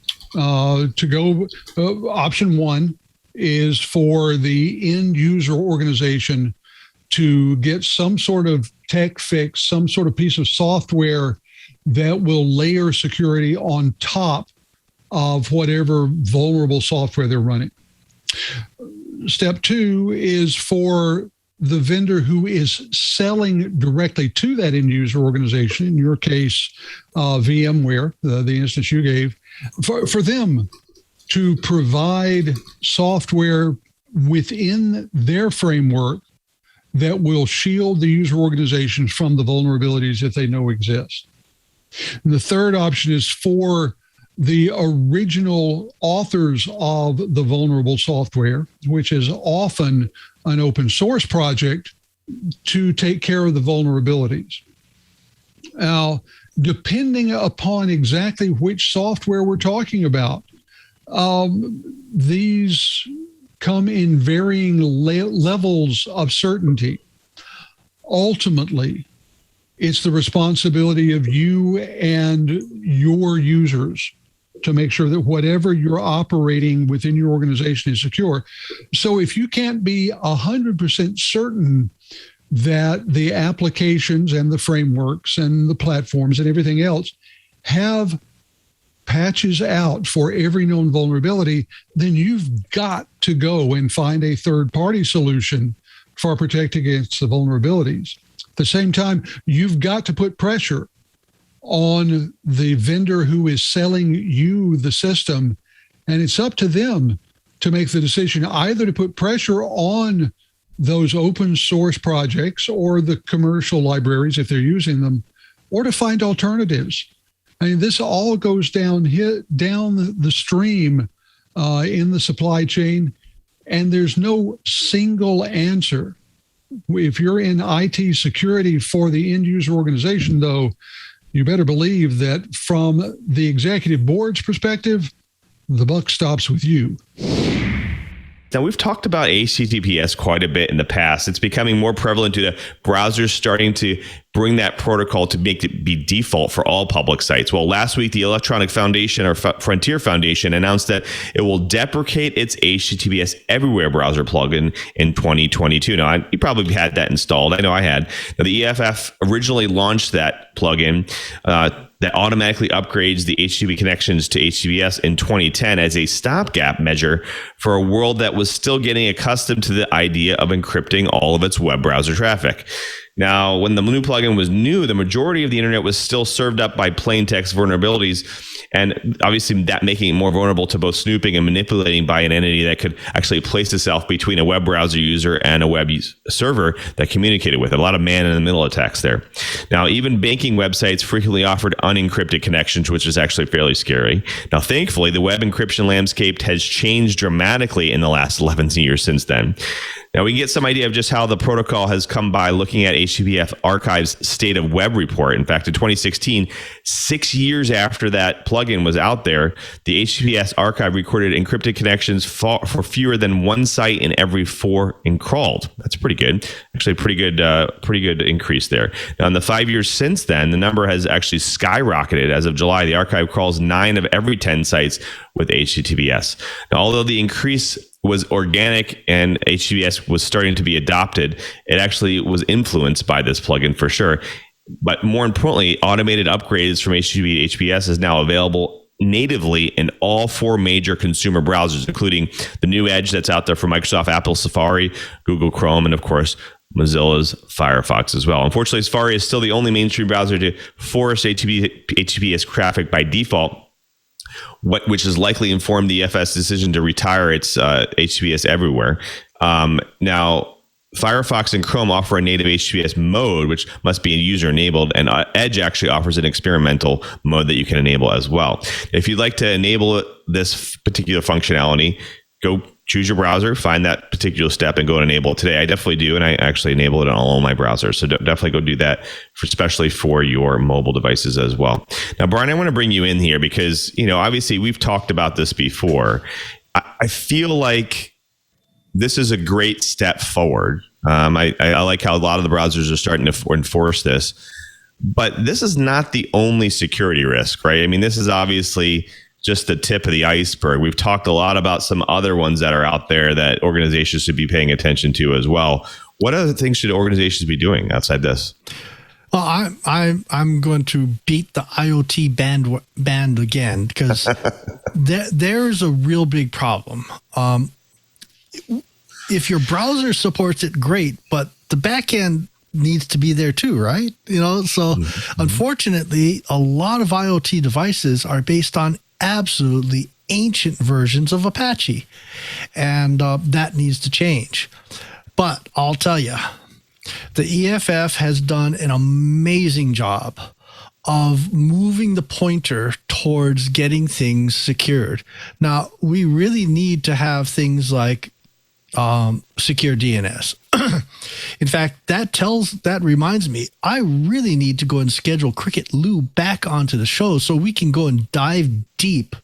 Option one is for the end user organization to get some sort of tech fix, some sort of piece of software that will layer security on top of whatever vulnerable software they're running. Step two is for the vendor who is selling directly to that end user organization, in your case, VMware, the instance you gave, for them to provide software within their framework that will shield the user organizations from the vulnerabilities that they know exist. And the third option is for the original authors of the vulnerable software, which is often an open source project, to take care of the vulnerabilities. Now, depending upon exactly which software we're talking about, these come in varying levels of certainty. Ultimately, it's the responsibility of you and your users to make sure that whatever you're operating within your organization is secure. So if you can't be 100% certain that the applications and the frameworks and the platforms and everything else have patches out for every known vulnerability, then you've got to go and find a third-party solution for protecting against the vulnerabilities. At the same time, you've got to put pressure on the vendor who is selling you the system, and it's up to them to make the decision either to put pressure on those open source projects or the commercial libraries if they're using them, or to find alternatives. I mean, this all goes down the stream in the supply chain, and there's no single answer. If you're in IT security for the end user organization, though, you better believe that from the executive board's perspective, the buck stops with you. Now, we've talked about HTTPS quite a bit in the past. It's becoming more prevalent due to browsers starting to bring that protocol to make it be default for all public sites. Well, last week, the Electronic Foundation, or Frontier Foundation, announced that it will deprecate its HTTPS Everywhere browser plugin in 2022. Now, you probably had that installed. I know I had. Now, the EFF originally launched that plugin that automatically upgrades the HTTP connections to HTTPS in 2010 as a stopgap measure for a world that was still getting accustomed to the idea of encrypting all of its web browser traffic. Now, when the new plugin was new, the majority of the internet was still served up by plain text vulnerabilities, and obviously that making it more vulnerable to both snooping and manipulating by an entity that could actually place itself between a web browser user and a web server that communicated with it. A lot of man-in-the-middle attacks there. Now, even banking websites frequently offered unencrypted connections, which is actually fairly scary. Now, thankfully, the web encryption landscape has changed dramatically in the last 11 years since then. Now, we can get some idea of just how the protocol has come by looking at HTTPS Archive's State of Web report. In fact, in 2016, 6 years after that plugin was out there, the HTTPS Archive recorded encrypted connections for fewer than one site in every 4 encrawled. That's pretty good. Actually, pretty good increase there. Now, in the 5 years since then, the number has actually skyrocketed. As of July, the archive crawls 9 of every 10 sites with HTTPS. Now, although the increase was organic and HTTPS was starting to be adopted, it actually was influenced by this plugin for sure. But more importantly, automated upgrades from HTTP to HTTPS is now available natively in all 4 major consumer browsers, including the new Edge that's out there for Microsoft, Apple Safari, Google Chrome, and of course, Mozilla's Firefox as well. Unfortunately, Safari is still the only mainstream browser to force HTTPS traffic by default, which has likely informed the EFS decision to retire its HTTPS Everywhere. Now, Firefox and Chrome offer a native HTTPS mode, which must be user enabled, and Edge actually offers an experimental mode that you can enable as well. If you'd like to enable this particular functionality, go choose your browser, find that particular step, and go and enable it today. I definitely do, and I actually enable it on all my browsers. So definitely go do that, especially for your mobile devices as well. Now, Brian, I want to bring you in here because, obviously we've talked about this before. I feel like this is a great step forward. I like how a lot of the browsers are starting to enforce this, but this is not the only security risk, right? I mean, this is obviously just the tip of the iceberg. We've talked a lot about some other ones that are out there that organizations should be paying attention to as well. What other things should organizations be doing outside this? Well, I'm going to beat the IoT band again because there's a real big problem. If your browser supports it, great, but the back end needs to be there too, right? So unfortunately, a lot of IoT devices are based on absolutely ancient versions of Apache, and that needs to change. But I'll tell you, the EFF has done an amazing job of moving the pointer towards getting things secured. Now, we really need to have things like secure DNS. In fact, that reminds me, I really need to go and schedule Cricket Lou back onto the show so we can go and dive deep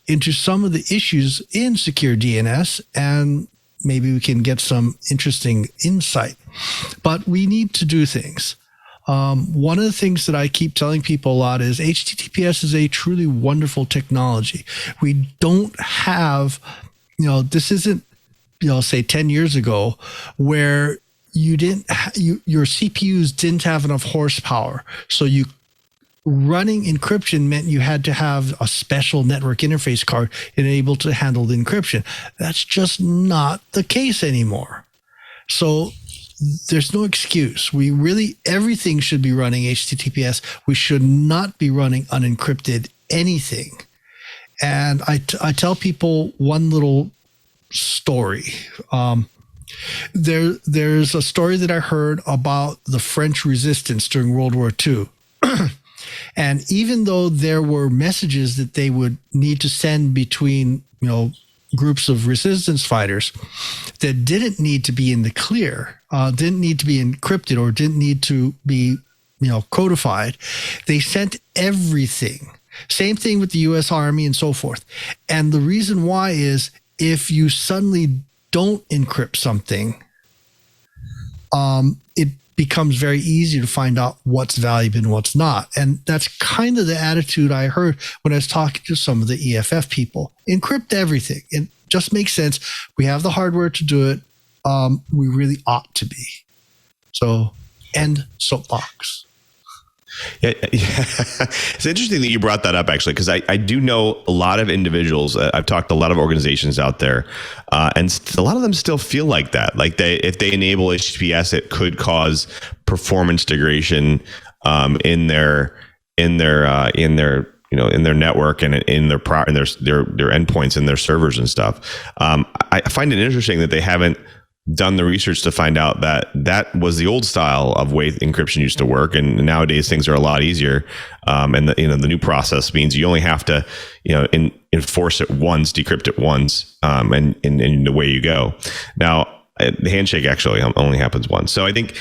into some of the issues in secure DNS, and maybe we can get some interesting insight. But we need to do things. One of the things that I keep telling people a lot is HTTPS is a truly wonderful technology. We don't have, this isn't, say 10 years ago, where your CPUs didn't have enough horsepower. So running encryption meant you had to have a special network interface card and able to handle the encryption. That's just not the case anymore. So there's no excuse. Everything should be running HTTPS. We should not be running unencrypted anything. And I tell people one little story. There's a story that I heard about the French resistance during World War II. And even though there were messages that they would need to send between, groups of resistance fighters that didn't need to be in the clear, didn't need to be encrypted, or didn't need to be, codified, they sent everything. Same thing with the U.S. Army and so forth. And the reason why is if you suddenly don't encrypt something, it becomes very easy to find out what's valuable and what's not. And that's kind of the attitude I heard when I was talking to some of the EFF people. Encrypt everything. It just makes sense. We have the hardware to do it. We really ought to be. So, end soapbox. Yeah. It's interesting that you brought that up, actually, because I do know a lot of individuals. I've talked to a lot of organizations out there, and a lot of them still feel like that. Like if they enable HTTPS, it could cause performance degradation in their network and in their endpoints and their servers and stuff. I find it interesting that they haven't done the research to find out that was the old style of way encryption used to work, and nowadays things are a lot easier. And the new process means you only have to enforce it once, decrypt it once, and away you go. Now the handshake actually only happens once. So I think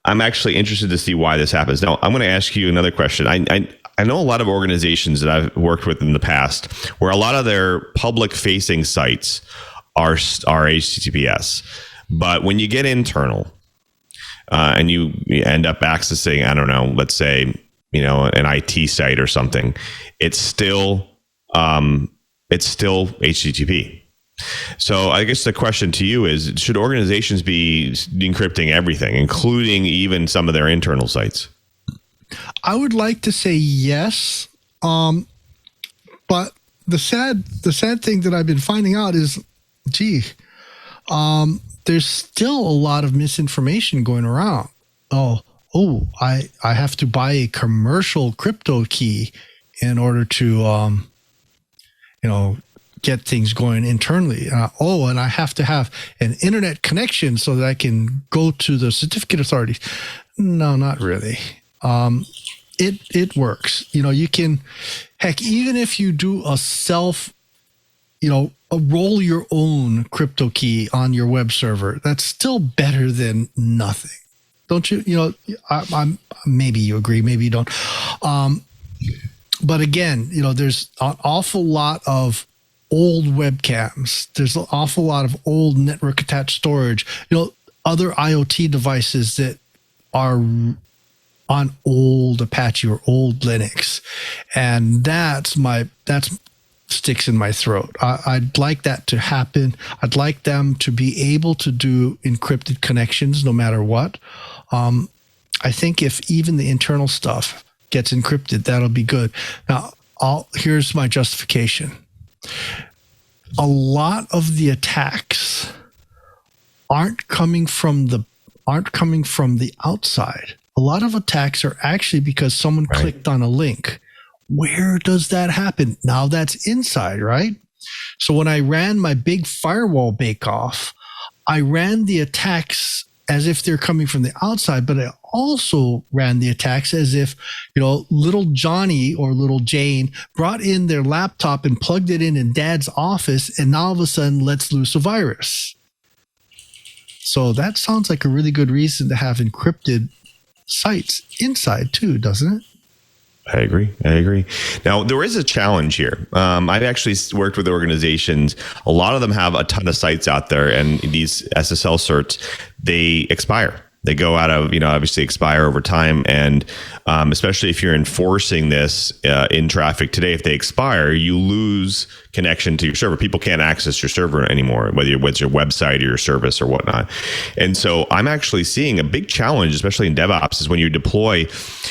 I'm actually interested to see why this happens. Now I'm going to ask you another question. I know a lot of organizations that I've worked with in the past where a lot of their public facing sites are HTTPS, but when you get internal and you end up accessing, I don't know, let's say an IT site or something, it's still HTTP. So I guess the question to you is: should organizations be encrypting everything, including even some of their internal sites? I would like to say yes, but the sad thing that I've been finding out is, there's still a lot of misinformation going around. I have to buy a commercial crypto key in order to, get things going internally. And I have to have an internet connection so that I can go to the certificate authorities. No, not really. It works. You can, heck, even if you do a roll your own crypto key on your web server, that's still better than nothing. Don't you? I'm maybe you agree, maybe you don't. But again, there's an awful lot of old webcams. There's an awful lot of old network attached storage, other IoT devices that are on old Apache or old Linux. And that's sticks in my throat. I'd like that to happen. I'd like them to be able to do encrypted connections no matter what. I think if even the internal stuff gets encrypted, that'll be good. Now, here's my justification. A lot of the attacks aren't coming from the outside. A lot of attacks are actually because someone clicked on a link. Where does that happen? Now that's inside, right? So when I ran my big firewall bake-off, I ran the attacks as if they're coming from the outside, but I also ran the attacks as if, little Johnny or little Jane brought in their laptop and plugged it in dad's office, and all of a sudden lets loose a virus. So that sounds like a really good reason to have encrypted sites inside too, doesn't it? I agree. Now, there is a challenge here. I've actually worked with organizations. A lot of them have a ton of sites out there, and these SSL certs, they expire. They go out of, obviously expire over time. And especially if you're enforcing this in traffic today, if they expire, you lose connection to your server. People can't access your server anymore, whether it's your website or your service or whatnot. And so I'm actually seeing a big challenge, especially in DevOps, is when you deploy,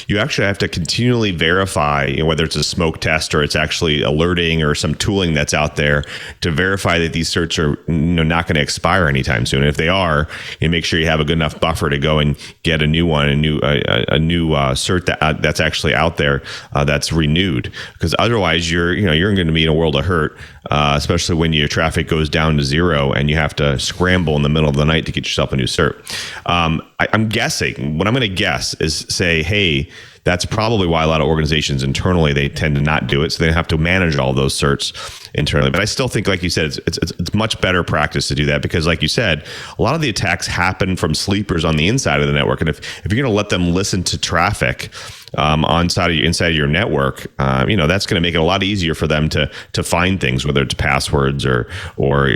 you actually have to continually verify, whether it's a smoke test or it's actually alerting or some tooling that's out there to verify that these certs are not going to expire anytime soon. And if they are, you make sure you have a good enough buffer to go and get a new one, a new cert that's actually out there that's renewed. Because otherwise, you're going to be in a world of hurt. Especially when your traffic goes down to zero and you have to scramble in the middle of the night to get yourself a new cert. I'm guessing, what I'm going to guess is say, hey, that's probably why a lot of organizations internally, they tend to not do it. So they have to manage all those certs internally. But I still think, like you said, it's much better practice to do that, because like you said, a lot of the attacks happen from sleepers on the inside of the network. And if you're going to let them listen to traffic inside of your network, that's going to make it a lot easier for them to find things, whether it's passwords or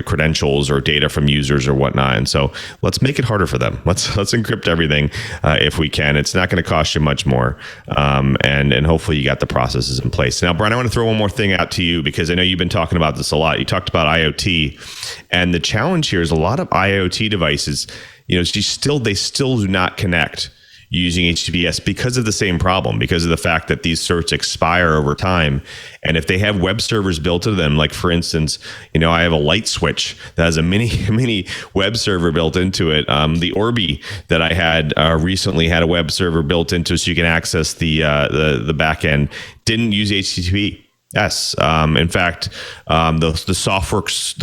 credentials or data from users or whatnot. And so let's make it harder for them. Let's encrypt everything if we can. It's not going to cost you much more, and hopefully you got the processes in place. Now, Brian, I want to throw one more thing out to you, because I know you've been talking about this a lot. You talked about IoT, and the challenge here is a lot of IoT devices, they still do not connect using HTTPS because of the same problem, because of the fact that these certs expire over time. And if they have web servers built into them, like for instance, I have a light switch that has a mini web server built into it. The Orbi that I had recently had a web server built into it, so you can access the back end. Didn't use HTTP. Yes. In fact, the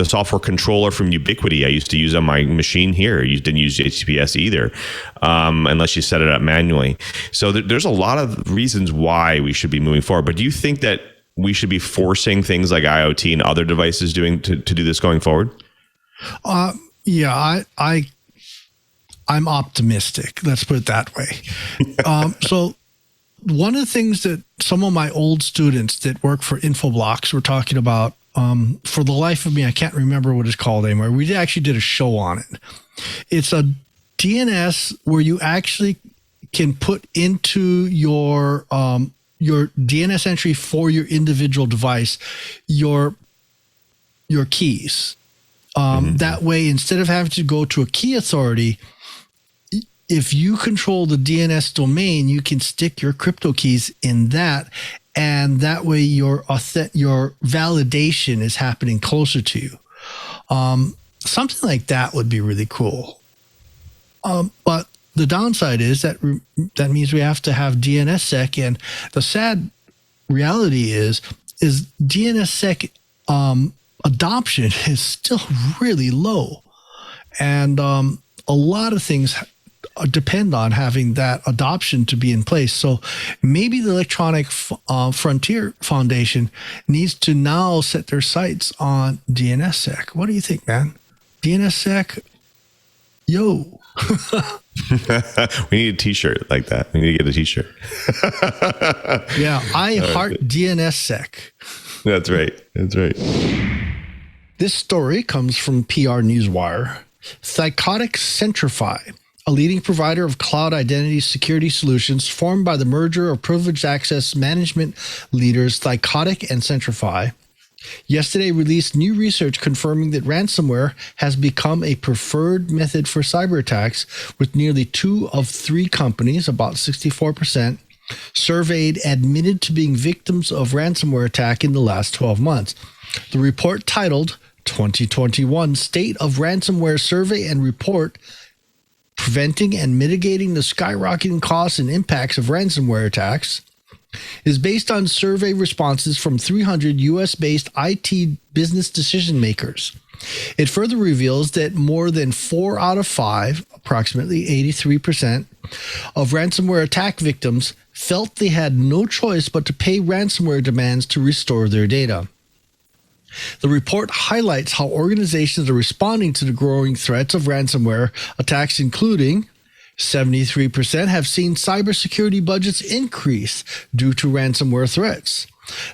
software controller from Ubiquiti I used to use on my machine here, you didn't use HTTPS either, unless you set it up manually. So there's a lot of reasons why we should be moving forward. But do you think that we should be forcing things like IoT and other devices to do this going forward? Yeah, I'm optimistic. Let's put it that way. So one of the things that some of my old students that work for Infoblox were talking about, for the life of me, I can't remember what it's called anymore. We actually did a show on it. It's a DNS where you actually can put into your DNS entry for your individual device, your keys. That way, instead of having to go to a key authority, if you control the DNS domain, you can stick your crypto keys in that, and that way your validation is happening closer to you. Something like that would be really cool. But the downside is that means we have to have DNSSEC, and the sad reality is DNSSEC adoption is still really low, and a lot of things depend on having that adoption to be in place. So maybe the Electronic Frontier Foundation needs to now set their sights on DNSSEC. What do you think, man? DNSSEC, yo. We need a t-shirt like that. We need to get a t-shirt. Yeah, I heart DNSSEC. That's right. This story comes from PR Newswire. Thycotic Centrify, a leading provider of cloud identity security solutions formed by the merger of privileged access management leaders Thycotic and Centrify, yesterday released new research confirming that ransomware has become a preferred method for cyber attacks, with nearly 2 of 3 companies, about 64%, surveyed admitted to being victims of ransomware attack in the last 12 months. The report, titled 2021 State of Ransomware Survey and Report, Preventing and Mitigating the Skyrocketing Costs and Impacts of Ransomware Attacks, is based on survey responses from 300 U.S.-based IT business decision makers. It further reveals that more than 4 out of 5, approximately 83%, of ransomware attack victims felt they had no choice but to pay ransomware demands to restore their data. The report highlights how organizations are responding to the growing threats of ransomware attacks, including 73% have seen cybersecurity budgets increase due to ransomware threats.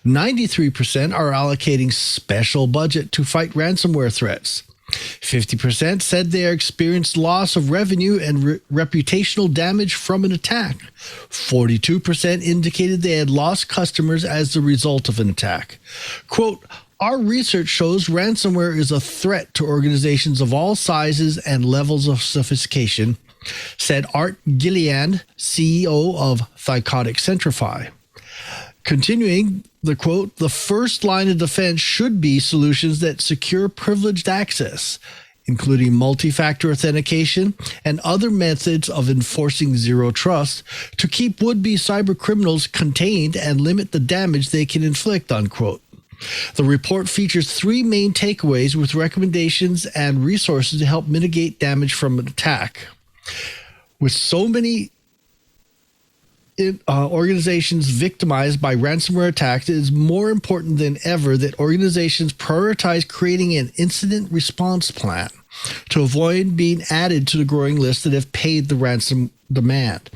93% are allocating special budget to fight ransomware threats. 50% said they experienced loss of revenue and reputational damage from an attack. 42% indicated they had lost customers as the result of an attack. Quote, "Our research shows ransomware is a threat to organizations of all sizes and levels of sophistication," said Art Gilliland, CEO of Thycotic Centrify. Continuing the quote, "The first line of defense should be solutions that secure privileged access, including multi-factor authentication and other methods of enforcing zero trust to keep would-be cyber criminals contained and limit the damage they can inflict," unquote. The report features 3 main takeaways with recommendations and resources to help mitigate damage from an attack. With so many organizations victimized by ransomware attacks, it is more important than ever that organizations prioritize creating an incident response plan to avoid being added to the growing list that have paid the ransom demand.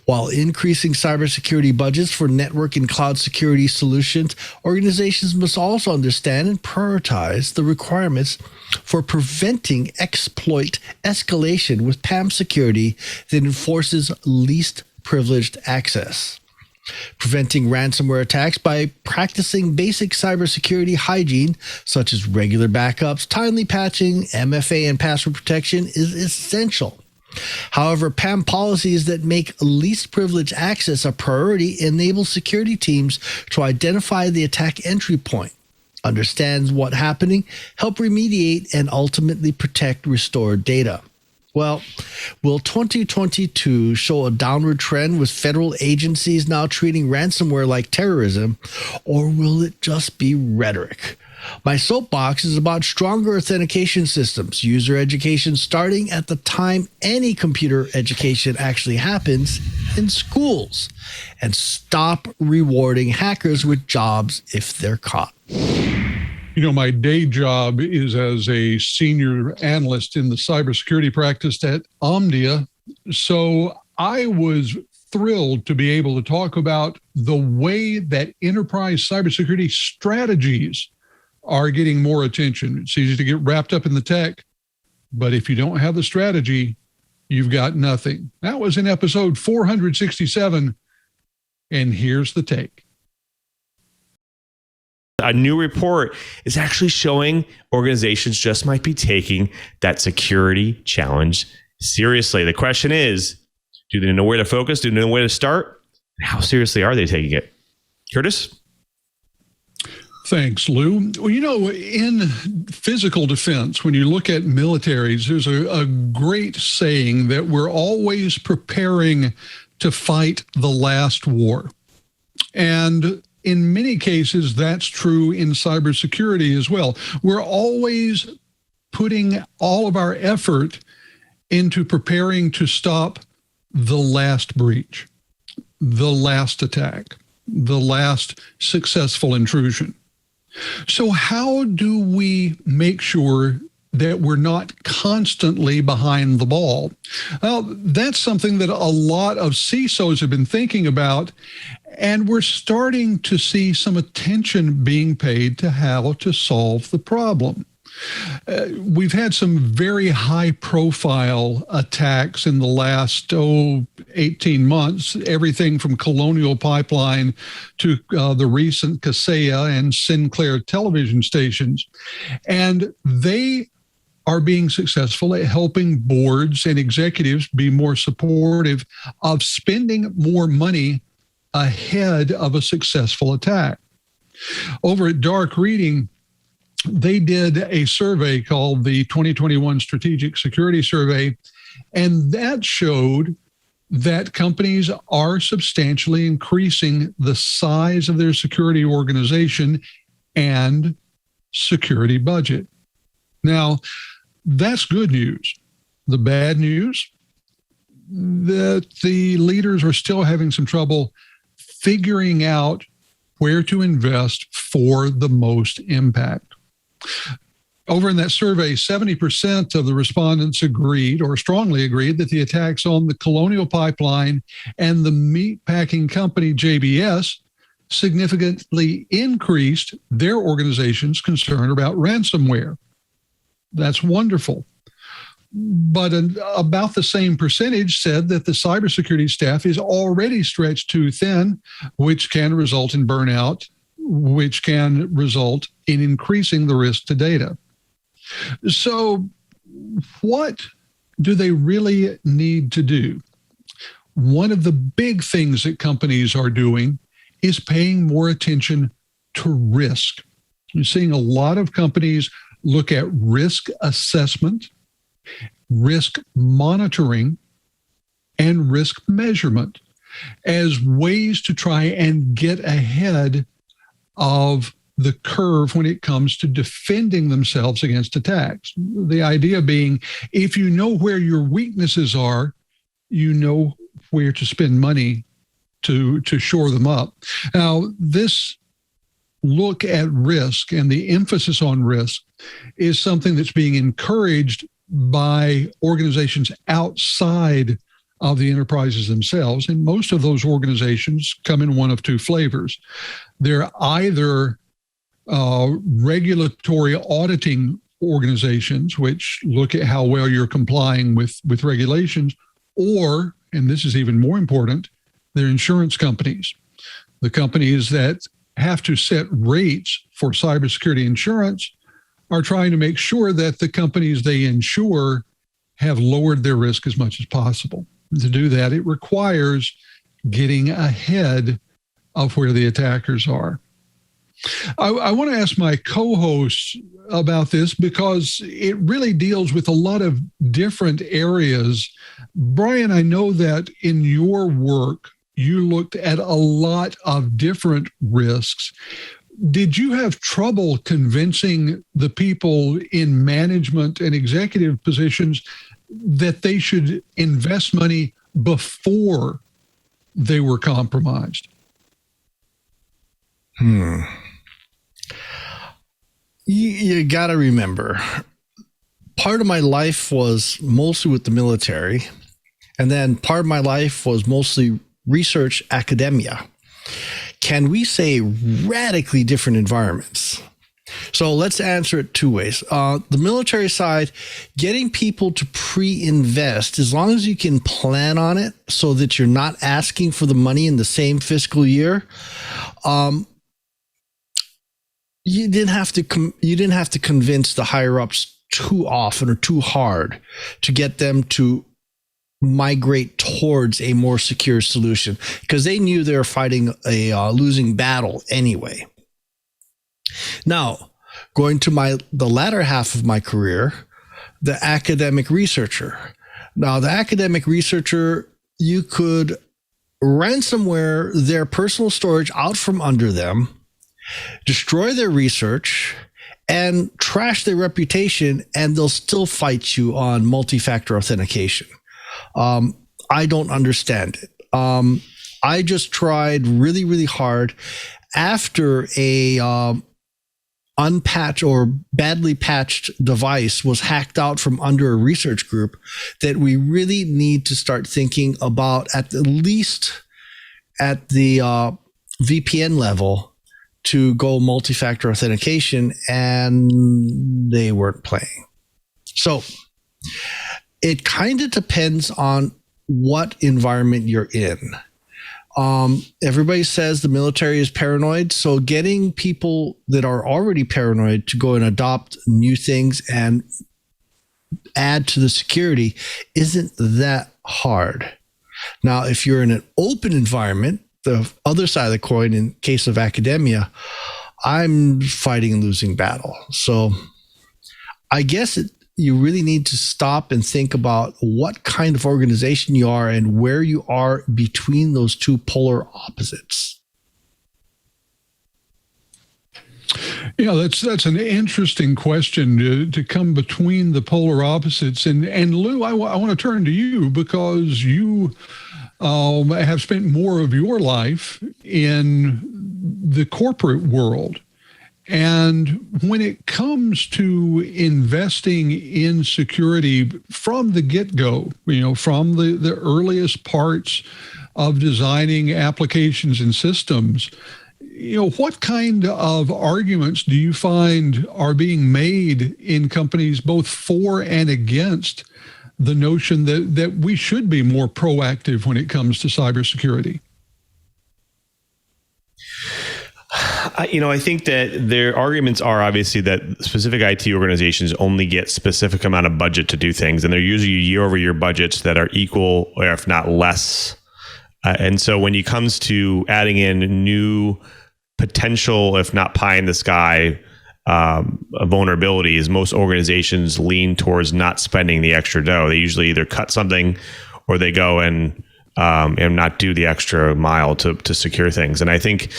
While increasing cybersecurity budgets for network and cloud security solutions, organizations must also understand and prioritize the requirements for preventing exploit escalation with PAM security that enforces least privileged access. Preventing ransomware attacks by practicing basic cybersecurity hygiene, such as regular backups, timely patching, MFA, and password protection, is essential. However, PAM policies that make least privileged access a priority enable security teams to identify the attack entry point, understand what's happening, help remediate, and ultimately protect restored data. Well, will 2022 show a downward trend with federal agencies now treating ransomware like terrorism, or will it just be rhetoric? My soapbox is about stronger authentication systems, user education starting at the time any computer education actually happens in schools, and stop rewarding hackers with jobs if they're caught. You know, my day job is as a senior analyst in the cybersecurity practice at Omdia. So I was thrilled to be able to talk about the way that enterprise cybersecurity strategies are getting more attention. It's easy to get wrapped up in the tech, but if you don't have the strategy, you've got nothing. That was in episode 467, and here's the take. A new report is actually showing organizations just might be taking that security challenge seriously. The question is, do they know where to focus? Do they know where to start? How seriously are they taking it? Curtis? Thanks, Lou. Well, you know, in physical defense, when you look at militaries, there's a great saying that we're always preparing to fight the last war. And in many cases, that's true in cybersecurity as well. We're always putting all of our effort into preparing to stop the last breach, the last attack, the last successful intrusion. So how do we make sure that we're not constantly behind the ball? Well, that's something that a lot of CISOs have been thinking about, and we're starting to see some attention being paid to how to solve the problem. We've had some very high-profile attacks in the last 18 months, everything from Colonial Pipeline to the recent Kaseya and Sinclair television stations. And they are being successful at helping boards and executives be more supportive of spending more money ahead of a successful attack. Over at Dark Reading, they did a survey called the 2021 Strategic Security Survey, and that showed that companies are substantially increasing the size of their security organization and security budget. Now, that's good news. The bad news, that the leaders are still having some trouble figuring out where to invest for the most impact. Over in that survey, 70% of the respondents agreed or strongly agreed that the attacks on the Colonial Pipeline and the meatpacking company JBS significantly increased their organization's concern about ransomware. That's wonderful. But about the same percentage said that the cybersecurity staff is already stretched too thin, which can result in burnout, which can result in increasing the risk to data. So what do they really need to do? One of the big things that companies are doing is paying more attention to risk. You're seeing a lot of companies look at risk assessment, risk monitoring, and risk measurement as ways to try and get ahead of the curve when it comes to defending themselves against attacks. The idea being, if you know where your weaknesses are, you know where to spend money to shore them up. Now, this look at risk and the emphasis on risk is something that's being encouraged by organizations outside of the enterprises themselves. And most of those organizations come in one of two flavors. They're either regulatory auditing organizations, which look at how well you're complying with regulations, or, and this is even more important, they're insurance companies. The companies that have to set rates for cybersecurity insurance are trying to make sure that the companies they insure have lowered their risk as much as possible. To do that, it requires getting ahead of where the attackers are. I want to ask my co-hosts about this because it really deals with a lot of different areas. Brian, I know that in your work, you looked at a lot of different risks. Did you have trouble convincing the people in management and executive positions that they should invest money before they were compromised? You got to remember, part of my life was mostly with the military, and then part of my life was mostly research academia. Can we say radically different environments? So let's answer it two ways. The military side, getting people to pre-invest, as long as you can plan on it so that you're not asking for the money in the same fiscal year, you didn't have to convince the higher ups too often or too hard to get them to migrate towards a more secure solution, because they knew they were fighting a losing battle anyway. Now, going to the latter half of my career, the academic researcher. Now, the academic researcher, you could ransomware their personal storage out from under them, destroy their research, and trash their reputation, and they'll still fight you on multi-factor authentication. I don't understand it. I just tried really, really hard after a unpatched or badly patched device was hacked out from under a research group that we really need to start thinking about, at least at the VPN level, to go multi-factor authentication, and they weren't playing. So it kind of depends on what environment you're in. Everybody says the military is paranoid, so getting people that are already paranoid to go and adopt new things and add to the security isn't that hard. Now, if you're in an open environment, the other side of the coin, in case of academia, I'm fighting a losing battle. So I guess you really need to stop and think about what kind of organization you are and where you are between those two polar opposites. Yeah, that's an interesting question to come between the polar opposites. And Lou, I want to turn to you because you have spent more of your life in the corporate world. And when it comes to investing in security from the get-go, from the earliest parts of designing applications and systems, what kind of arguments do you find are being made in companies both for and against the notion that we should be more proactive when it comes to cybersecurity? I think that their arguments are obviously that specific IT organizations only get specific amount of budget to do things, and they're usually year-over-year budgets that are equal or if not less. And so when it comes to adding in new potential, if not pie in the sky, vulnerabilities, most organizations lean towards not spending the extra dough. They usually either cut something or they go and not do the extra mile to secure things. And I think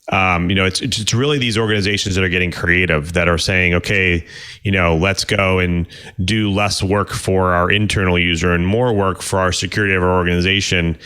it's really these organizations that are getting creative, that are saying, okay, let's go and do less work for our internal user and more work for our security of our organization,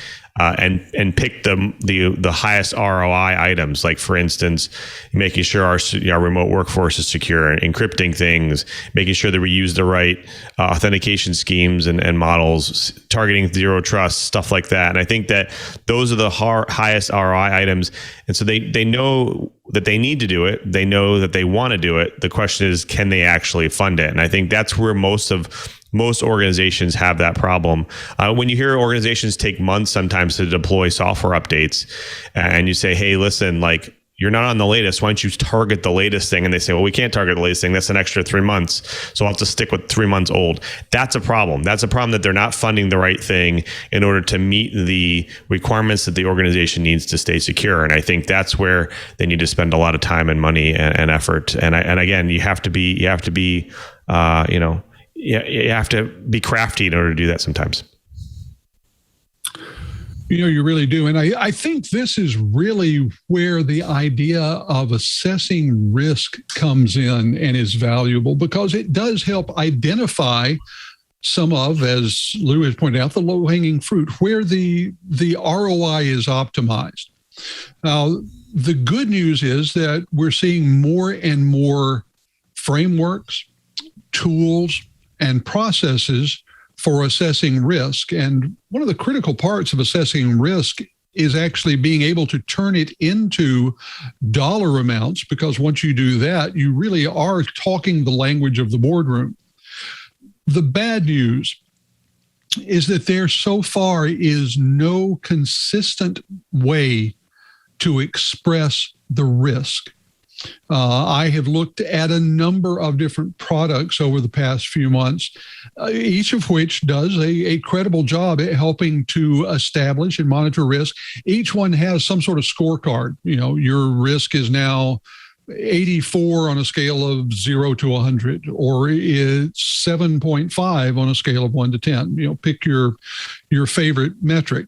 and pick the highest ROI items. Like, for instance, making sure our remote workforce is secure, encrypting things, making sure that we use the right authentication schemes and models, targeting zero trust, stuff like that. And I think that those are the highest ROI items. And so they know that they need to do it. They know that they want to do it. The question is, can they actually fund it? And I think that's where most organizations have that problem. When you hear organizations take months sometimes to deploy software updates, and you say, hey, listen, like, you're not on the latest, why don't you target the latest thing? And they say, well, we can't target the latest thing. That's an extra 3 months. So I'll have to stick with 3 months old. That's a problem. That's a problem, that they're not funding the right thing in order to meet the requirements that the organization needs to stay secure. And I think that's where they need to spend a lot of time and money and effort. And again, you have to be crafty in order to do that sometimes. You really do. And I think this is really where the idea of assessing risk comes in and is valuable, because it does help identify some of, as Lou has pointed out, the low-hanging fruit, where the ROI is optimized. Now, the good news is that we're seeing more and more frameworks, tools, and processes for assessing risk. And one of the critical parts of assessing risk is actually being able to turn it into dollar amounts, because once you do that, you really are talking the language of the boardroom. The bad news is that there so far is no consistent way to express the risk. I have looked at a number of different products over the past few months, each of which does a credible job at helping to establish and monitor risk. Each one has some sort of scorecard. Your risk is now 84 on a scale of 0 to 100, or it's 7.5 on a scale of 1 to 10. Pick your favorite metric.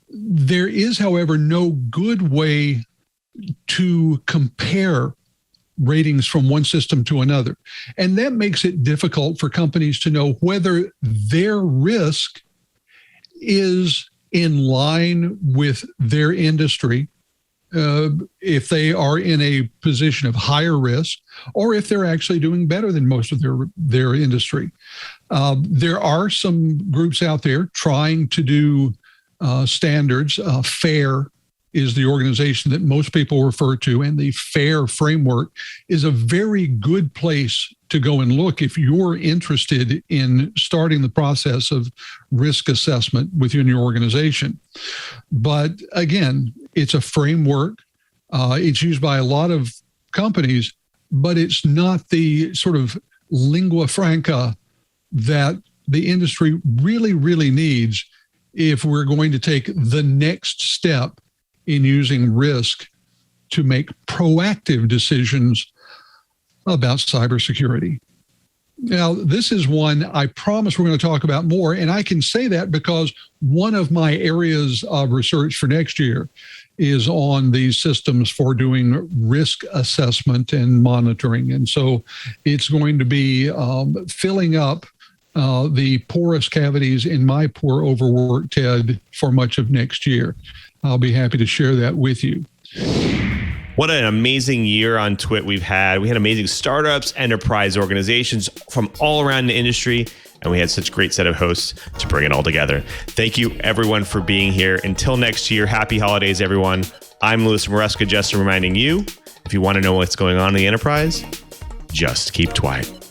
There is, however, no good way to compare ratings from one system to another. And that makes it difficult for companies to know whether their risk is in line with their industry, if they are in a position of higher risk, or if they're actually doing better than most of their industry. There are some groups out there trying to do standards. FAIR is the organization that most people refer to, and the FAIR framework is a very good place to go and look if you're interested in starting the process of risk assessment within your organization. But again, it's a framework. It's used by a lot of companies, but it's not the sort of lingua franca that the industry really, really needs if we're going to take the next step in using risk to make proactive decisions about cybersecurity. Now, this is one I promise we're going to talk about more. And I can say that because one of my areas of research for next year is on these systems for doing risk assessment and monitoring. And so it's going to be filling up the porous cavities in my poor overworked head for much of next year. I'll be happy to share that with you. What an amazing year on TWiT we've had. We had amazing startups, enterprise organizations from all around the industry, and we had such a great set of hosts to bring it all together. Thank you, everyone, for being here. Until next year, happy holidays, everyone. I'm Lou Maresca, just reminding you, if you want to know what's going on in the enterprise, just keep TWiT.